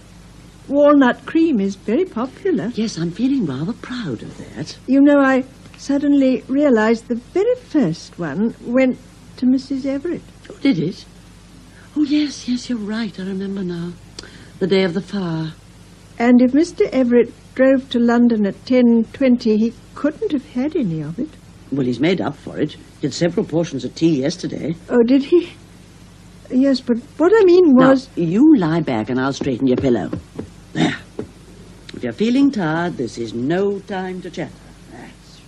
Walnut cream is very popular.
Yes, I'm feeling rather proud of that.
You know, I suddenly realized the very first one went to Mrs. Everett.
Oh, did it? Oh, yes, you're right. I remember now. The day of the fire.
And if Mr. Everett drove to London at 10:20, he couldn't have had any of it.
Well, he's made up for it. He had several portions of tea yesterday.
Oh, did he? Yes, but what I mean was...
Now, you lie back and I'll straighten your pillow. There. If you're feeling tired, this is no time to chatter. That's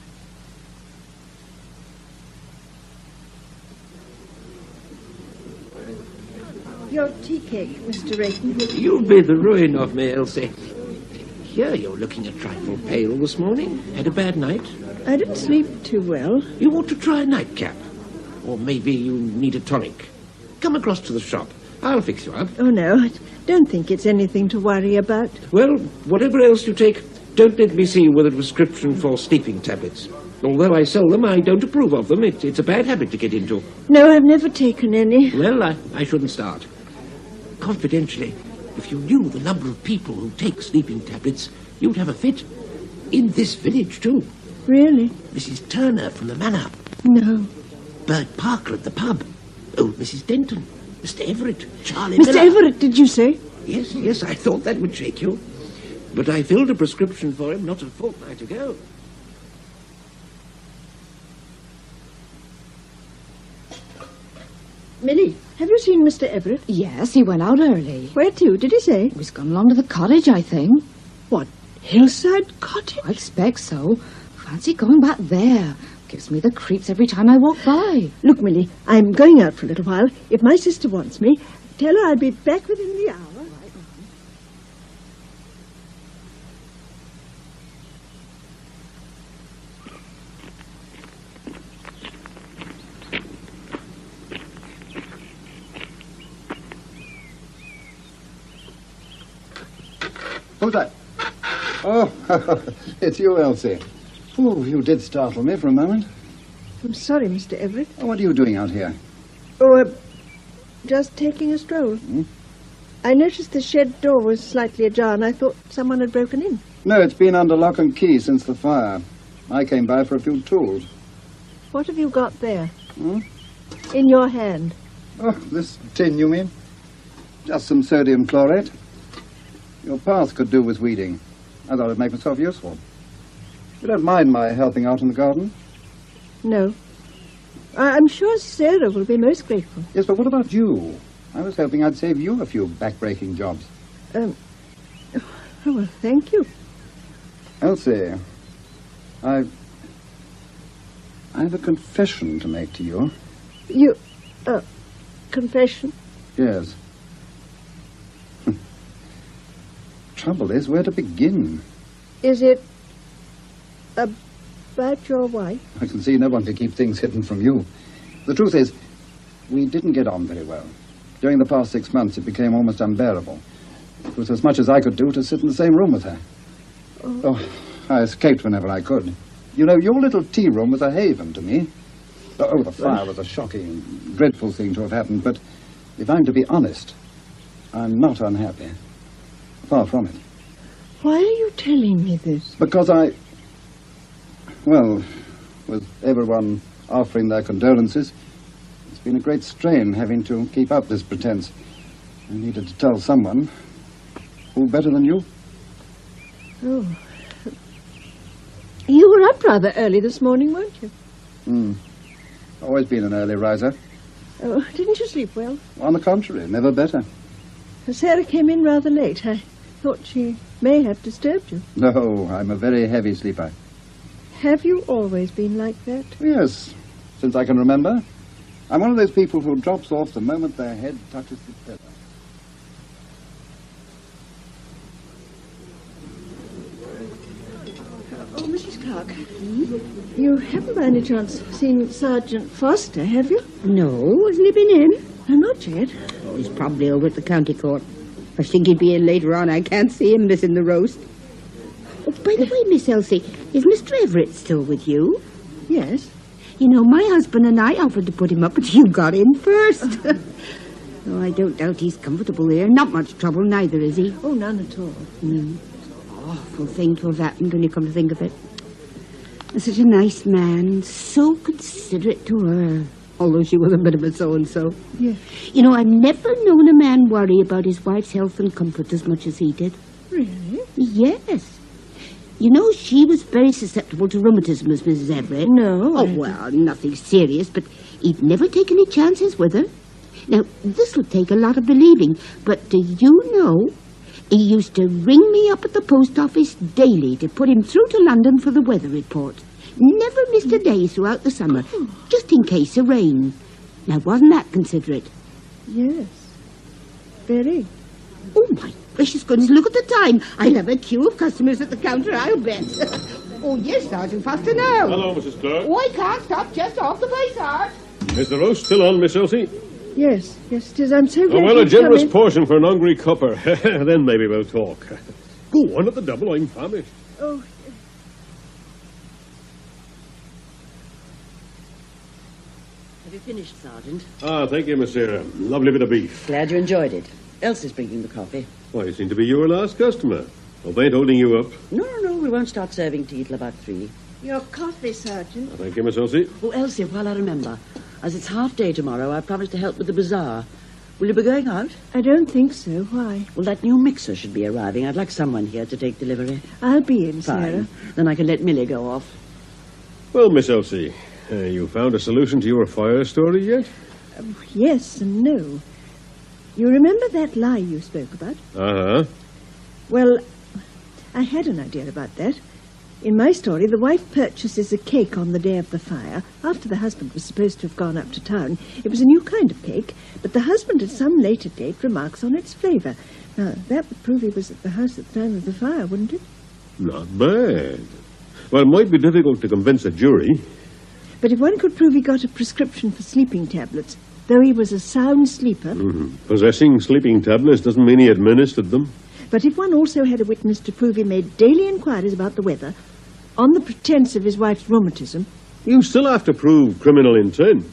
Your tea cake, Mr. Rayton.
You'll be the ruin of me, Elsie. Here, you're looking a trifle pale this morning. Had a bad night?
I didn't sleep too well.
You ought to try a nightcap. Or maybe you need a tonic. Come across to the shop. I'll fix you up.
Oh, no, I don't think it's anything to worry about.
Well, whatever else you take, don't let me see you with a prescription for sleeping tablets. Although I sell them, I don't approve of them. It's a bad habit to get into.
No, I've never taken any.
Well, I shouldn't start. Confidentially, if you knew the number of people who take sleeping tablets, you'd have a fit. In this village, too.
Really?
Mrs. Turner from the manor.
No.
Bert Parker at the pub. Old Mrs. Denton. Mr. Everett. Charlie
Mr.
Miller.
Everett, did you say?
Yes, I thought that would shake you. But I filled a prescription for him not a fortnight ago.
Millie, have you seen Mr. Everett?
Yes, he went out early.
Where to, did he say?
He's gone along to the cottage, I think.
What, Hillside Cottage?
I expect so. Fancy going back there. Gives me the creeps every time I walk by.
Look, Millie, I'm going out for a little while. If my sister wants me, tell her I'll be back within the hour.
Who's that? Oh, it's you, Elsie. Oh, you did startle me for a moment.
I'm sorry, Mr. Everett.
Oh, what are you doing out here?
Oh, just taking a stroll. I noticed the shed door was slightly ajar and I thought someone had broken in.
No, it's been under lock and key since the fire. I came by for a few tools.
What have you got there? In your hand?
Oh, this tin, you mean? Just some sodium chlorate. Your path could do with weeding. I thought I'd make myself useful. You don't mind my helping out in the garden?
No. I'm sure Sarah will be most grateful.
Yes, but what about you? I was hoping I'd save you a few back-breaking jobs.
Oh, well, thank you.
Elsie, I have a confession to make to you.
You, confession?
Yes. Trouble is, where to begin?
Is it about your wife?
I can see no one can keep things hidden from you. The truth is, we didn't get on very well. During the past 6 months, it became almost unbearable. It was as much as I could do to sit in the same room with her. Oh, I escaped whenever I could. You know, your little tea room was a haven to me. Oh, the fire was a shocking, dreadful thing to have happened, but if I'm to be honest, I'm not unhappy. Far from it.
Why are you telling me this?
Because well, with everyone offering their condolences, it's been a great strain having to keep up this pretense. I needed to tell someone. Who better than you?
Oh. You were up rather early this morning, weren't you?
Always been an early riser.
Oh, didn't you sleep well?
On the contrary, never better.
Sarah came in rather late. I thought she may have disturbed you.
No, I'm a very heavy sleeper.
Have you always been like that?
Yes, since I can remember. I'm one of those people who drops off the moment their head touches the pillow.
Oh, Mrs. Clark, you haven't by any chance seen Sergeant Foster, have you?
No, hasn't he been in?
Not yet.
Oh, he's probably over at the county court. I think he'd be in later on. I can't see him missing the roast. Oh, by the way, Miss Elsie, is Mr. Everett still with you?
Yes.
You know, my husband and I offered to put him up, but you got in first. Oh, I don't doubt he's comfortable there. Not much trouble, neither, is he?
Oh, none at all.
Awful thing to have happened when you come to think of it. And such a nice man, so considerate to her, although she was a bit of a so-and-so.
Yeah.
You know, I've never known a man worry about his wife's health and comfort as much as he did.
Really?
Yes. You know, she was very susceptible to rheumatism, as Mrs. Everett.
No.
Oh, well, nothing serious, but he'd never take any chances with her. Now, this will take a lot of believing, but do you know, he used to ring me up at the post office daily to put him through to London for the weather report. Never missed a day throughout the summer, just in case of rain. Now, wasn't that considerate?
Yes. Very.
Oh, my gracious goodness, look at the time. I'll have a queue of customers at the counter, I'll bet. Oh, yes, Sergeant Foster, now.
Hello, Mrs. Clark.
Oh, I can't stop just off the way, Sarge.
Is the roast still on, Miss Elsie?
Yes, yes, it is. I'm so glad
Oh, well, a
you've come
generous
in.
portion for an hungry copper. Then maybe we'll talk. Go on at the double, I'm famished.
Oh,
Have you finished, Sergeant?
Ah, thank you, Miss Sarah. Lovely bit of beef.
Glad you enjoyed it. Elsie's bringing the coffee.
Why, you seem to be your last customer. Well, they ain't holding you up.
No, we won't start serving tea till about 3.
your coffee, Sergeant.
Thank you, Miss Elsie.
Oh, Elsie, while I remember, as it's half day tomorrow, I promised to help with the bazaar. Will you be going out?
I don't think so. Why?
Well, that new mixer should be arriving. I'd like someone here to take delivery.
I'll be in,
Fine.
Sarah.
Then I can let Millie go off.
Well, Miss Elsie, you found a solution to your fire story yet?
Yes and no. You remember that lie you spoke about?
Uh-huh.
Well, I had an idea about that. In my story, the wife purchases a cake on the day of the fire, after the husband was supposed to have gone up to town. It was a new kind of cake, but the husband at some later date remarks on its flavour. Now, that would prove he was at the house at the time of the fire, wouldn't it?
Not bad. Well, it might be difficult to convince a jury.
But if one could prove he got a prescription for sleeping tablets, though he was a sound sleeper...
Possessing sleeping tablets doesn't mean he administered them.
But if one also had a witness to prove he made daily inquiries about the weather, on the pretence of his wife's rheumatism...
You still have to prove criminal intent.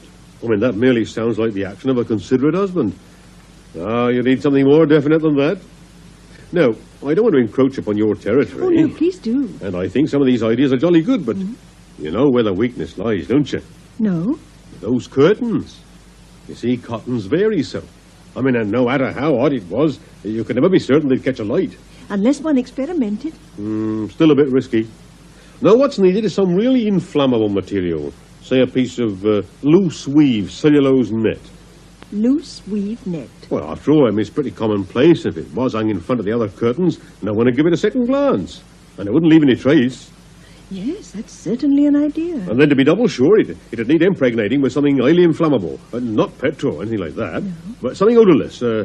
I mean, that merely sounds like the action of a considerate husband. Ah, you need something more definite than that. Now, I don't want to encroach upon your territory.
Oh, no, please do.
And I think some of these ideas are jolly good, but you know where the weakness lies, don't you?
No.
Those curtains. You see, cottons vary so. I mean, and no matter how odd it was, you could never be certain they'd catch a light.
Unless one experimented.
Still a bit risky. Now, what's needed is some really inflammable material. Say a piece of loose weave cellulose net.
Loose weave net.
Well, after all, I mean, it's pretty commonplace. If it was hung in front of the other curtains, no one would give it a second glance. And it wouldn't leave any trace.
Yes, that's certainly an idea.
And then to be double sure, it'd need impregnating with something highly inflammable. Not petrol or anything like that, but something odorless. Now,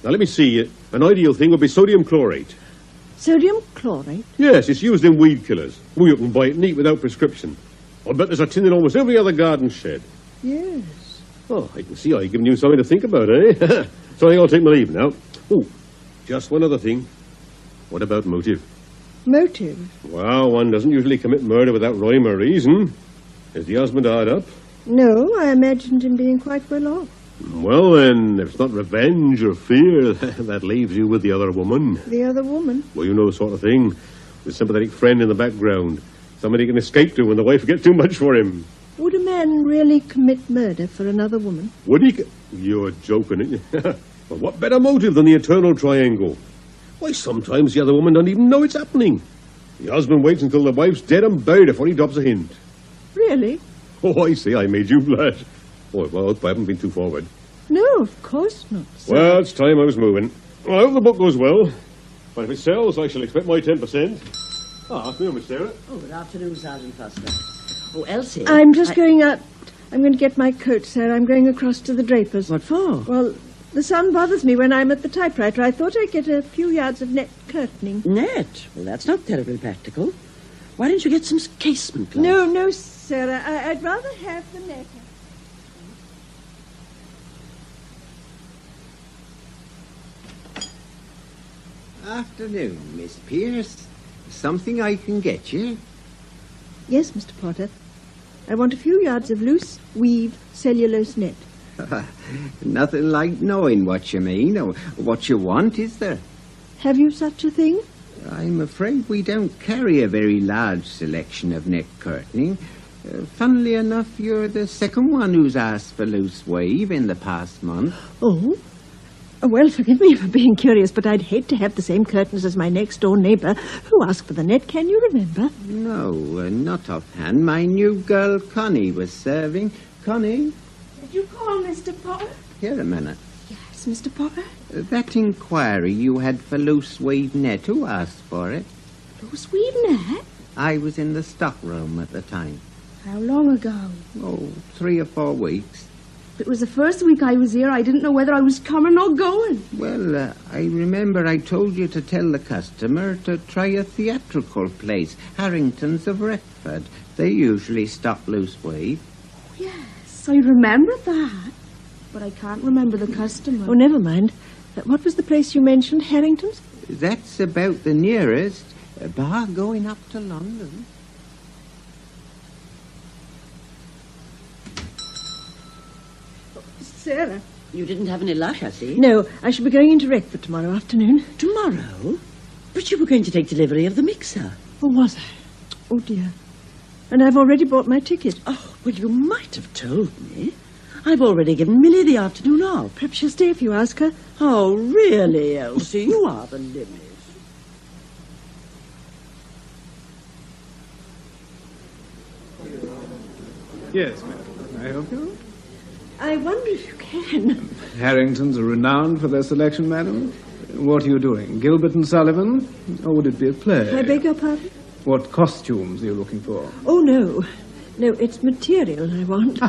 let me see. An ideal thing would be sodium chlorate.
Sodium chlorate?
Yes, it's used in weed killers. Oh, you can buy it neat without prescription. I bet there's a tin in almost every other garden shed.
Yes.
Oh, I can see I've given you something to think about, eh? So I think I'll take my leave now. Oh, just one other thing. What about motive?
Motive?
Well, one doesn't usually commit murder without rhyme or reason. Is the husband hard up?
No, I imagined him being quite well off.
Well, then, if it's not revenge or fear, that leaves you with the other woman.
The other woman?
Well, you know the sort of thing. The sympathetic friend in the background. Somebody can escape to when the wife gets too much for him.
Would a man really commit murder for another woman?
Would he? You're joking, aren't you? Well, what better motive than the eternal triangle? Why, sometimes the other woman doesn't even know it's happening. The husband waits until the wife's dead and buried before he drops a hint.
Really?
Oh, I see, I made you blush. Oh, well, I hope I haven't been too forward.
No, of course not, sir.
Well, it's time I was moving. Well, I hope the book goes well. But if it sells, I shall expect my 10%. Afternoon, Miss Sarah.
Oh, good afternoon, Sergeant Foster. Oh, Elsie.
I'm just going out. I'm going to get my coat, sir. I'm going across to the draper's.
What for?
Well, the sun bothers me when I'm at the typewriter. I thought I'd get a few yards of net curtaining.
Net? Well, that's not terribly practical. Why didn't you get some casement glass?
No, Sarah. I'd rather have the net.
Afternoon, Miss Pierce. Something I can get you?
Yes, Mr. Potter. I want a few yards of loose weave cellulose net.
Nothing like knowing what you mean or what you want, is there?
Have you such a thing?
I'm afraid we don't carry a very large selection of net curtaining. Funnily enough, you're the second one who's asked for loose wave in the past month.
Oh? Well, forgive me for being curious, but I'd hate to have the same curtains as my next-door neighbour who asked for the net. Can you remember?
No, not offhand. My new girl, Connie, was serving. Connie?
Did you call, Mr. Potter?
Here a minute.
Yes, Mr. Potter?
That inquiry you had for loose weave net, who asked for it?
Loose weave net?
I was in the stock room at the time.
How long ago?
Oh, 3 or 4 weeks.
It was the first week I was here. I didn't know whether I was coming or going.
Well, I remember I told you to tell the customer to try a theatrical place, Harrington's of Retford. They usually stock loose weave.
Oh, yes, I remember that. But I can't remember the customer.
Oh, never mind. What was the place you mentioned, Harrington's?
That's about the nearest, bar going up to London.
Sarah.
You didn't have any luck, I see.
No, I shall be going into Retford tomorrow afternoon.
Tomorrow? But you were going to take delivery of the mixer.
Oh, was I? Oh, dear. And I've already bought my ticket.
Oh, well, you might have told me. I've already given Millie the afternoon off.
Perhaps she'll stay if you ask her.
Oh, really, Elsie? You are the limit.
Yes, ma'am. Can I help you?
I wonder if you can.
Harringtons are renowned for their selection, madam. What are you doing? Gilbert and Sullivan? Or would it be a play?
I beg your pardon?
What costumes are you looking for?
Oh, no. No, it's material I want.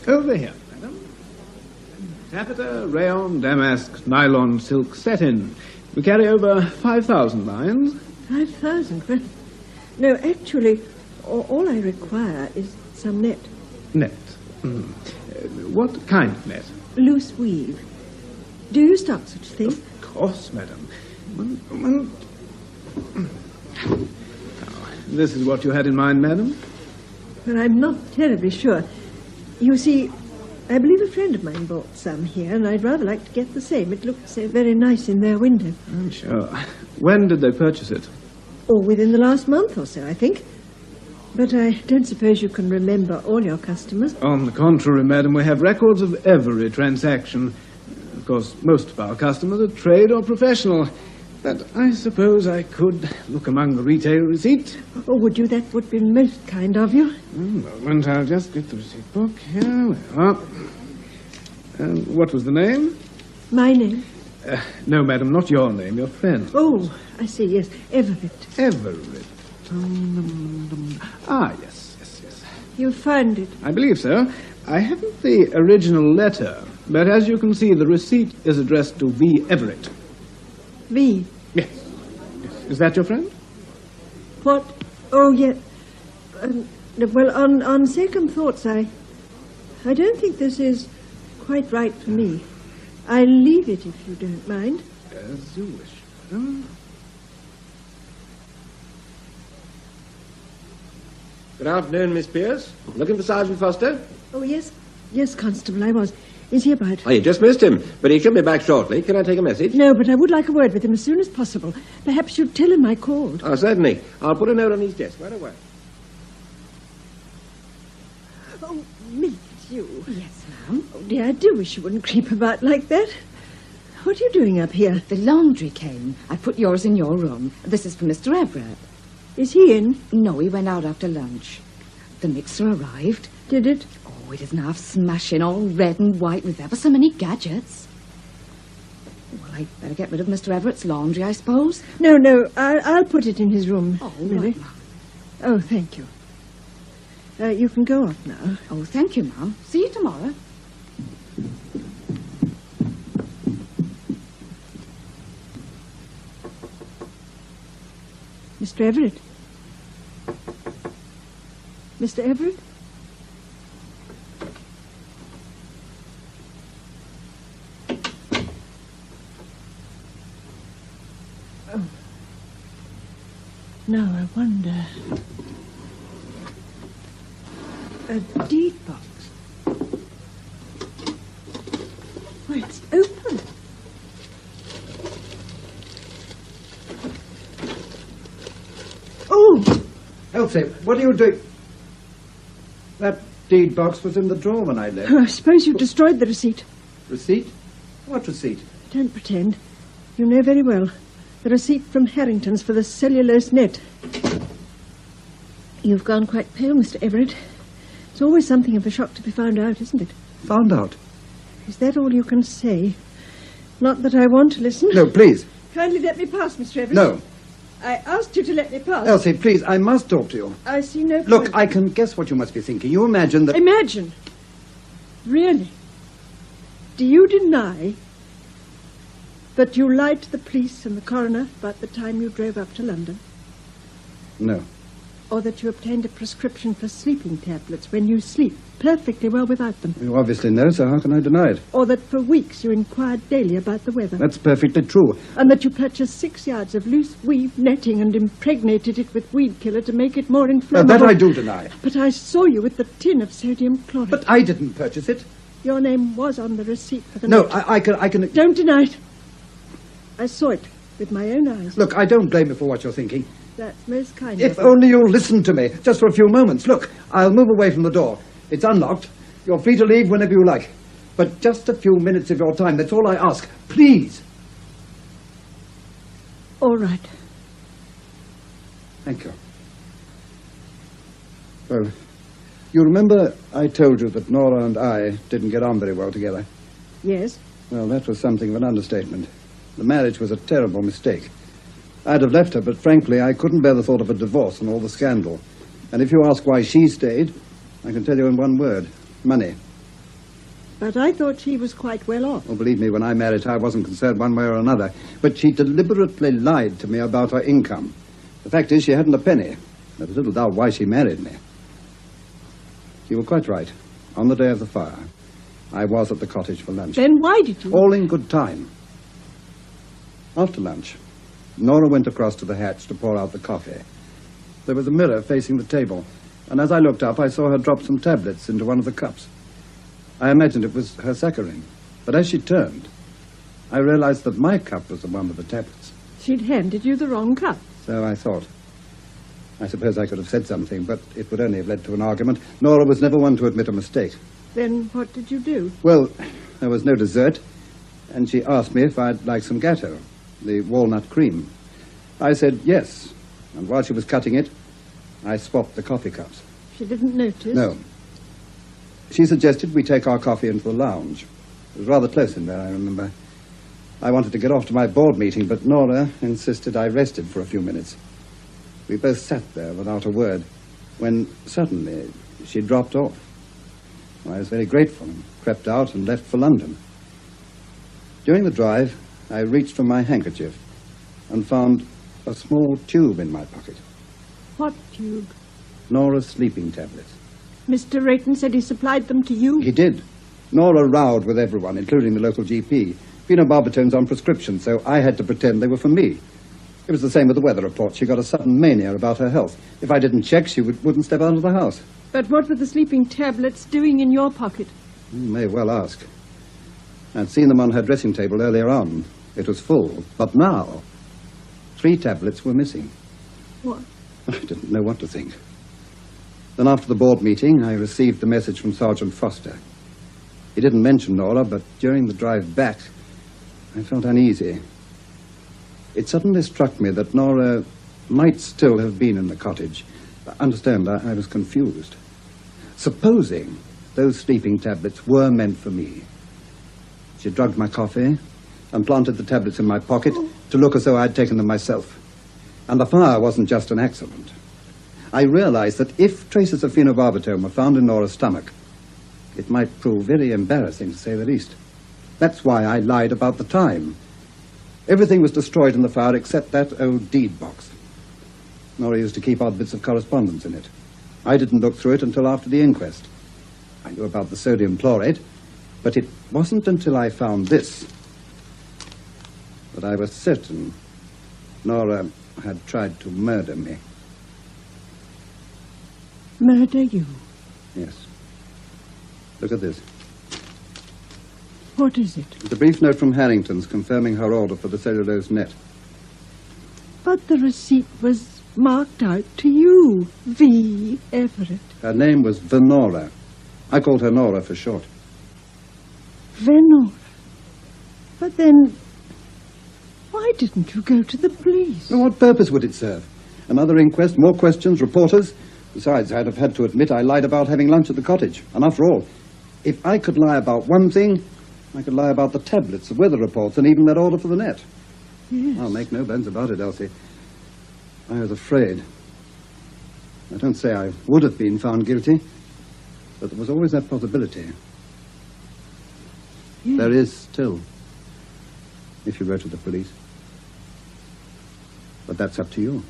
Over here, madam. Taffeta, rayon, damask, nylon, silk, satin. We carry over 5,000 lines.
5,000? Well, no, actually, all I require is some net.
Net? What kind of net?
Loose weave. Do you stock such a thing?
Of course, madam. This is what you had in mind, madam?
Well, I'm not terribly sure. You see, I believe a friend of mine bought some here, and I'd rather like to get the same. It looks very nice in their window.
I'm sure. When did they purchase it?
Oh, within the last month or so, I think. But I don't suppose you can remember all your customers.
On the contrary, madam, we have records of every transaction. Of course, most of our customers are trade or professional. But I suppose I could look among the retail receipts.
Oh, would you? That would be most kind of you.
A moment, I'll just get the receipt book. Here we are. What was the name?
My name?
No, madam, not your name, your friend.
Oh, I see, yes. Everett.
Everett. Yes.
You found it?
I believe so. I haven't the original letter, but as you can see, the receipt is addressed to V. Everett.
V?
Yes. Is that your friend?
What? Oh, yes. Well, on second thoughts, I don't think this is quite right for me. I'll leave it if you don't mind.
As you wish.
Good afternoon, Miss Pierce. Looking for Sergeant Foster?
Oh, yes. Yes, Constable, I was. Is he about?
Oh, you just missed him, but he should be back shortly. Can I take a message?
No, but I would like a word with him as soon as possible. Perhaps you'd tell him I called.
Oh, certainly. I'll put a note on his desk right away.
Oh, Millie, it's you.
Yes, ma'am.
Oh, dear, I do wish you wouldn't creep about like that. What are you doing up here?
The laundry came. I put yours in your room. This is for Mr. Everett.
Is he in?
No, he went out after lunch. The mixer arrived.
Did it?
Oh, it isn't half smashing, all red and white with ever so many gadgets. Well, I'd better get rid of Mr. Everett's laundry, I suppose.
No, I'll put it in his room.
Oh,
really?
right, Mum.
Oh, thank you. You can go off now.
Oh, thank you, Mum. See you tomorrow.
Mr. Everett? Mr. Everett? Oh. Now I wonder... A deed box. Why, it's open.
Oh! Elsie, what are you doing? That deed box was in the drawer when I left.
Oh, I suppose you've destroyed the receipt.
Receipt? What receipt?
Don't pretend. You know very well. The receipt from Harrington's for the cellulose net. You've gone quite pale, Mr. Everett. It's always something of a shock to be found out, isn't it?
Found out?
Is that all you can say? Not that I want to listen.
No, please.
Kindly let me pass, Mr. Everett.
No.
I asked you to let me pass.
Elsie, please, I must talk to you.
I see no point.
Look, I can guess what you must be thinking. You imagine that...
Imagine? Really? Do you deny that you lied to the police and the coroner about the time you drove up to London?
No.
Or that you obtained a prescription for sleeping tablets when you sleep perfectly well without them?
You obviously know, so how can I deny it?
Or that for weeks you inquired daily about the weather?
That's perfectly true.
And that you purchased 6 yards of loose weave netting and impregnated it with weed killer to make it more inflammable?
That I do deny.
But I saw you with the tin of sodium chloride.
But I didn't purchase it.
Your name was on the receipt for the
No,
net.
I can...
Don't deny it. I saw it with my own eyes.
Look, I don't blame you for what you're thinking.
That's most kind
If
of you.
only you'll listen to me, just for a few moments. Look, I'll move away from the door. It's unlocked. You're free to leave whenever you like. But just a few minutes of your time, that's all I ask. Please.
All right.
Thank you. Well, you remember I told you that Nora and I didn't get on very well together?
Yes?
Well, that was something of an understatement. The marriage was a terrible mistake. I'd have left her, but frankly, I couldn't bear the thought of a divorce and all the scandal. And if you ask why she stayed, I can tell you in one word. Money.
But I thought she was quite well off.
Oh, believe me, when I married her, I wasn't concerned one way or another. But she deliberately lied to me about her income. The fact is, she hadn't a penny. There was little doubt why she married me. You were quite right. On the day of the fire, I was at the cottage for lunch.
Then why did you?
All in good time. After lunch, Nora went across to the hatch to pour out the coffee. There was a mirror facing the table, and as I looked up, I saw her drop some tablets into one of the cups. I imagined it was her saccharin, but as she turned, I realized that my cup was the one with the tablets.
She'd handed you the wrong cup.
So I thought. I suppose I could have said something, but it would only have led to an argument. Nora was never one to admit a mistake.
Then what did you do?
Well, there was no dessert, and she asked me if I'd like some gatto, the walnut cream. I said yes, and while she was cutting it, I swapped the coffee cups.
She didn't notice?
No. She suggested we take our coffee into the lounge. It was rather close in there, I remember. I wanted to get off to my board meeting, but Nora insisted I rested for a few minutes. We both sat there without a word, when suddenly she dropped off. I was very grateful and crept out and left for London. During the drive, I reached for my handkerchief and found a small tube in my pocket.
What tube?
Nora's sleeping tablets.
Mr. Rayton said he supplied them to you?
He did. Nora rowed with everyone, including the local GP. Phenobarbital's on prescription, so I had to pretend they were for me. It was the same with the weather report. She got a sudden mania about her health. If I didn't check, she wouldn't step out of the house.
But what were the sleeping tablets doing in your pocket?
You may well ask. I'd seen them on her dressing table earlier on. It was full. But now, 3 tablets were missing.
What?
I didn't know what to think. Then after the board meeting, I received the message from Sergeant Foster. He didn't mention Nora, but during the drive back, I felt uneasy. It suddenly struck me that Nora might still have been in the cottage. Understand, I was confused. Supposing those sleeping tablets were meant for me. She drugged my coffee and planted the tablets in my pocket to look as though I'd taken them myself. And the fire wasn't just an accident. I realized that if traces of phenobarbital were found in Nora's stomach, it might prove very embarrassing, to say the least. That's why I lied about the time. Everything was destroyed in the fire except that old deed box. Nora used to keep odd bits of correspondence in it. I didn't look through it until after the inquest. I knew about the sodium chlorate, but it wasn't until I found this that I was certain Nora had tried to murder me.
Murder you?
Yes. Look at this.
What is it?
It's a brief note from Harrington's confirming her order for the cellulose net.
But the receipt was marked out to you, V. Everett.
Her name was Venora. I called her Nora for short.
Venora? But then, why didn't you go to the police?
Well, what purpose would it serve? Another inquest, more questions, reporters? Besides, I'd have had to admit I lied about having lunch at the cottage. And after all, if I could lie about one thing, I could lie about the tablets, the weather reports, and even that order for the net.
Yes.
I'll make no bones about it, Elsie. I was afraid. I don't say I would have been found guilty, but there was always that possibility.
Yes.
There is still, if you go to the police. But that's up to you.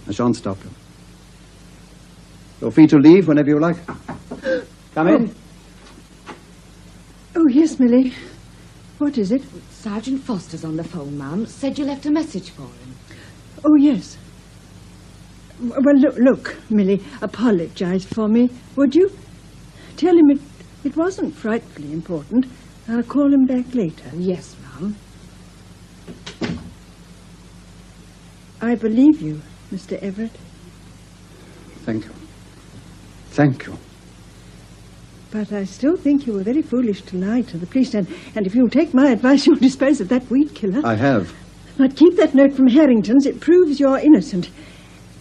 I shan't stop you. You're free to leave whenever you like. Come in.
Oh, yes, Millie. What is it?
Sergeant Foster's on the phone, ma'am. Said you left a message for him.
Oh, yes. Well, look, Millie, apologize for me, would you? Tell him it wasn't frightfully important. I'll call him back later.
Yes, ma'am.
I believe you, Mr. Everett.
Thank you. Thank you.
But I still think you were very foolish to lie to the police, and if you'll take my advice, you'll dispose of that weed killer.
I have.
But keep that note from Harrington's. It proves you're innocent.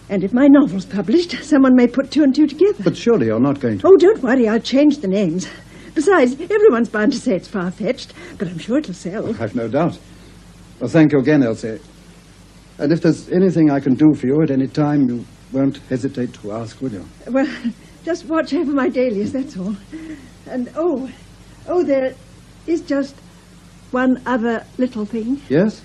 And if my novel's published, someone may put two and two together.
But surely you're not going to...
Oh, don't worry, I'll change the names. Besides, everyone's bound to say it's far-fetched, but I'm sure it'll sell.
I've no doubt. Well, thank you again, Elsie. And if there's anything I can do for you at any time, you won't hesitate to ask, will you?
Well, just watch over my dailies, that's all. And, oh, there is just one other little thing.
Yes?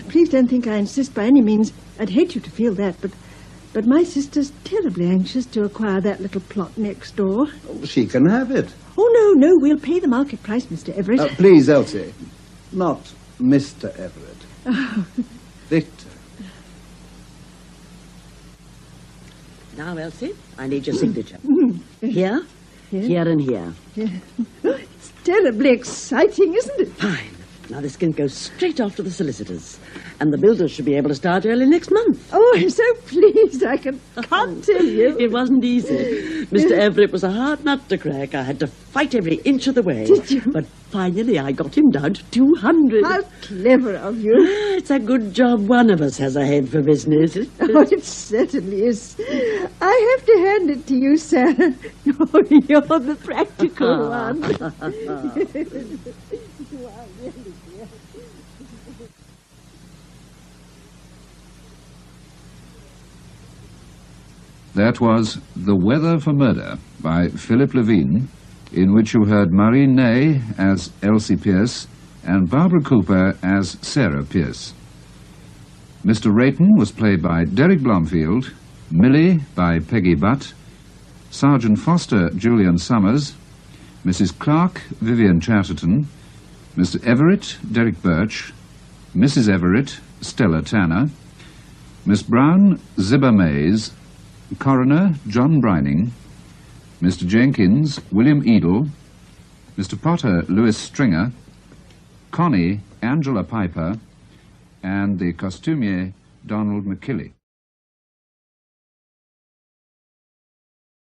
Please don't think I insist by any means. I'd hate you to feel that, but my sister's terribly anxious to acquire that little plot next door.
Oh, she can have it.
Oh, no, we'll pay the market price, Mr. Everett.
Please, Elsie. Not Mr. Everett.
Oh.
Victor.
Now, Elsie, I need your signature.
Here?
Here and here.
Yeah. It's terribly exciting, isn't it?
Fine. Now this can go straight off to the solicitors. And the builders should be able to start early next month.
Oh, I'm so pleased. I can't tell you.
It wasn't easy. Mr. Everett was a hard nut to crack. I had to fight every inch of the way.
Did you?
But finally I got him down to 200.
How clever of you.
It's a good job one of us has a head for business.
Oh, it certainly is. I have to hand it to you, Sarah. Oh, you're the practical one. You are really dear.
That was The Weather for Murder by Philip Levine, in which you heard Marie Ney as Elsie Pierce and Barbara Cooper as Sarah Pierce. Mr. Rayton was played by Derek Blomfield, Millie by Peggy Butt, Sergeant Foster Julian Summers, Mrs. Clark Vivian Chatterton, Mr. Everett Derek Birch, Mrs. Everett Stella Tanner, Miss Brown Zibba Mays, Coroner John Brining, Mr. Jenkins William Edel, Mr. Potter Louis Stringer, Connie Angela Piper, and the costumier Donald McKillie.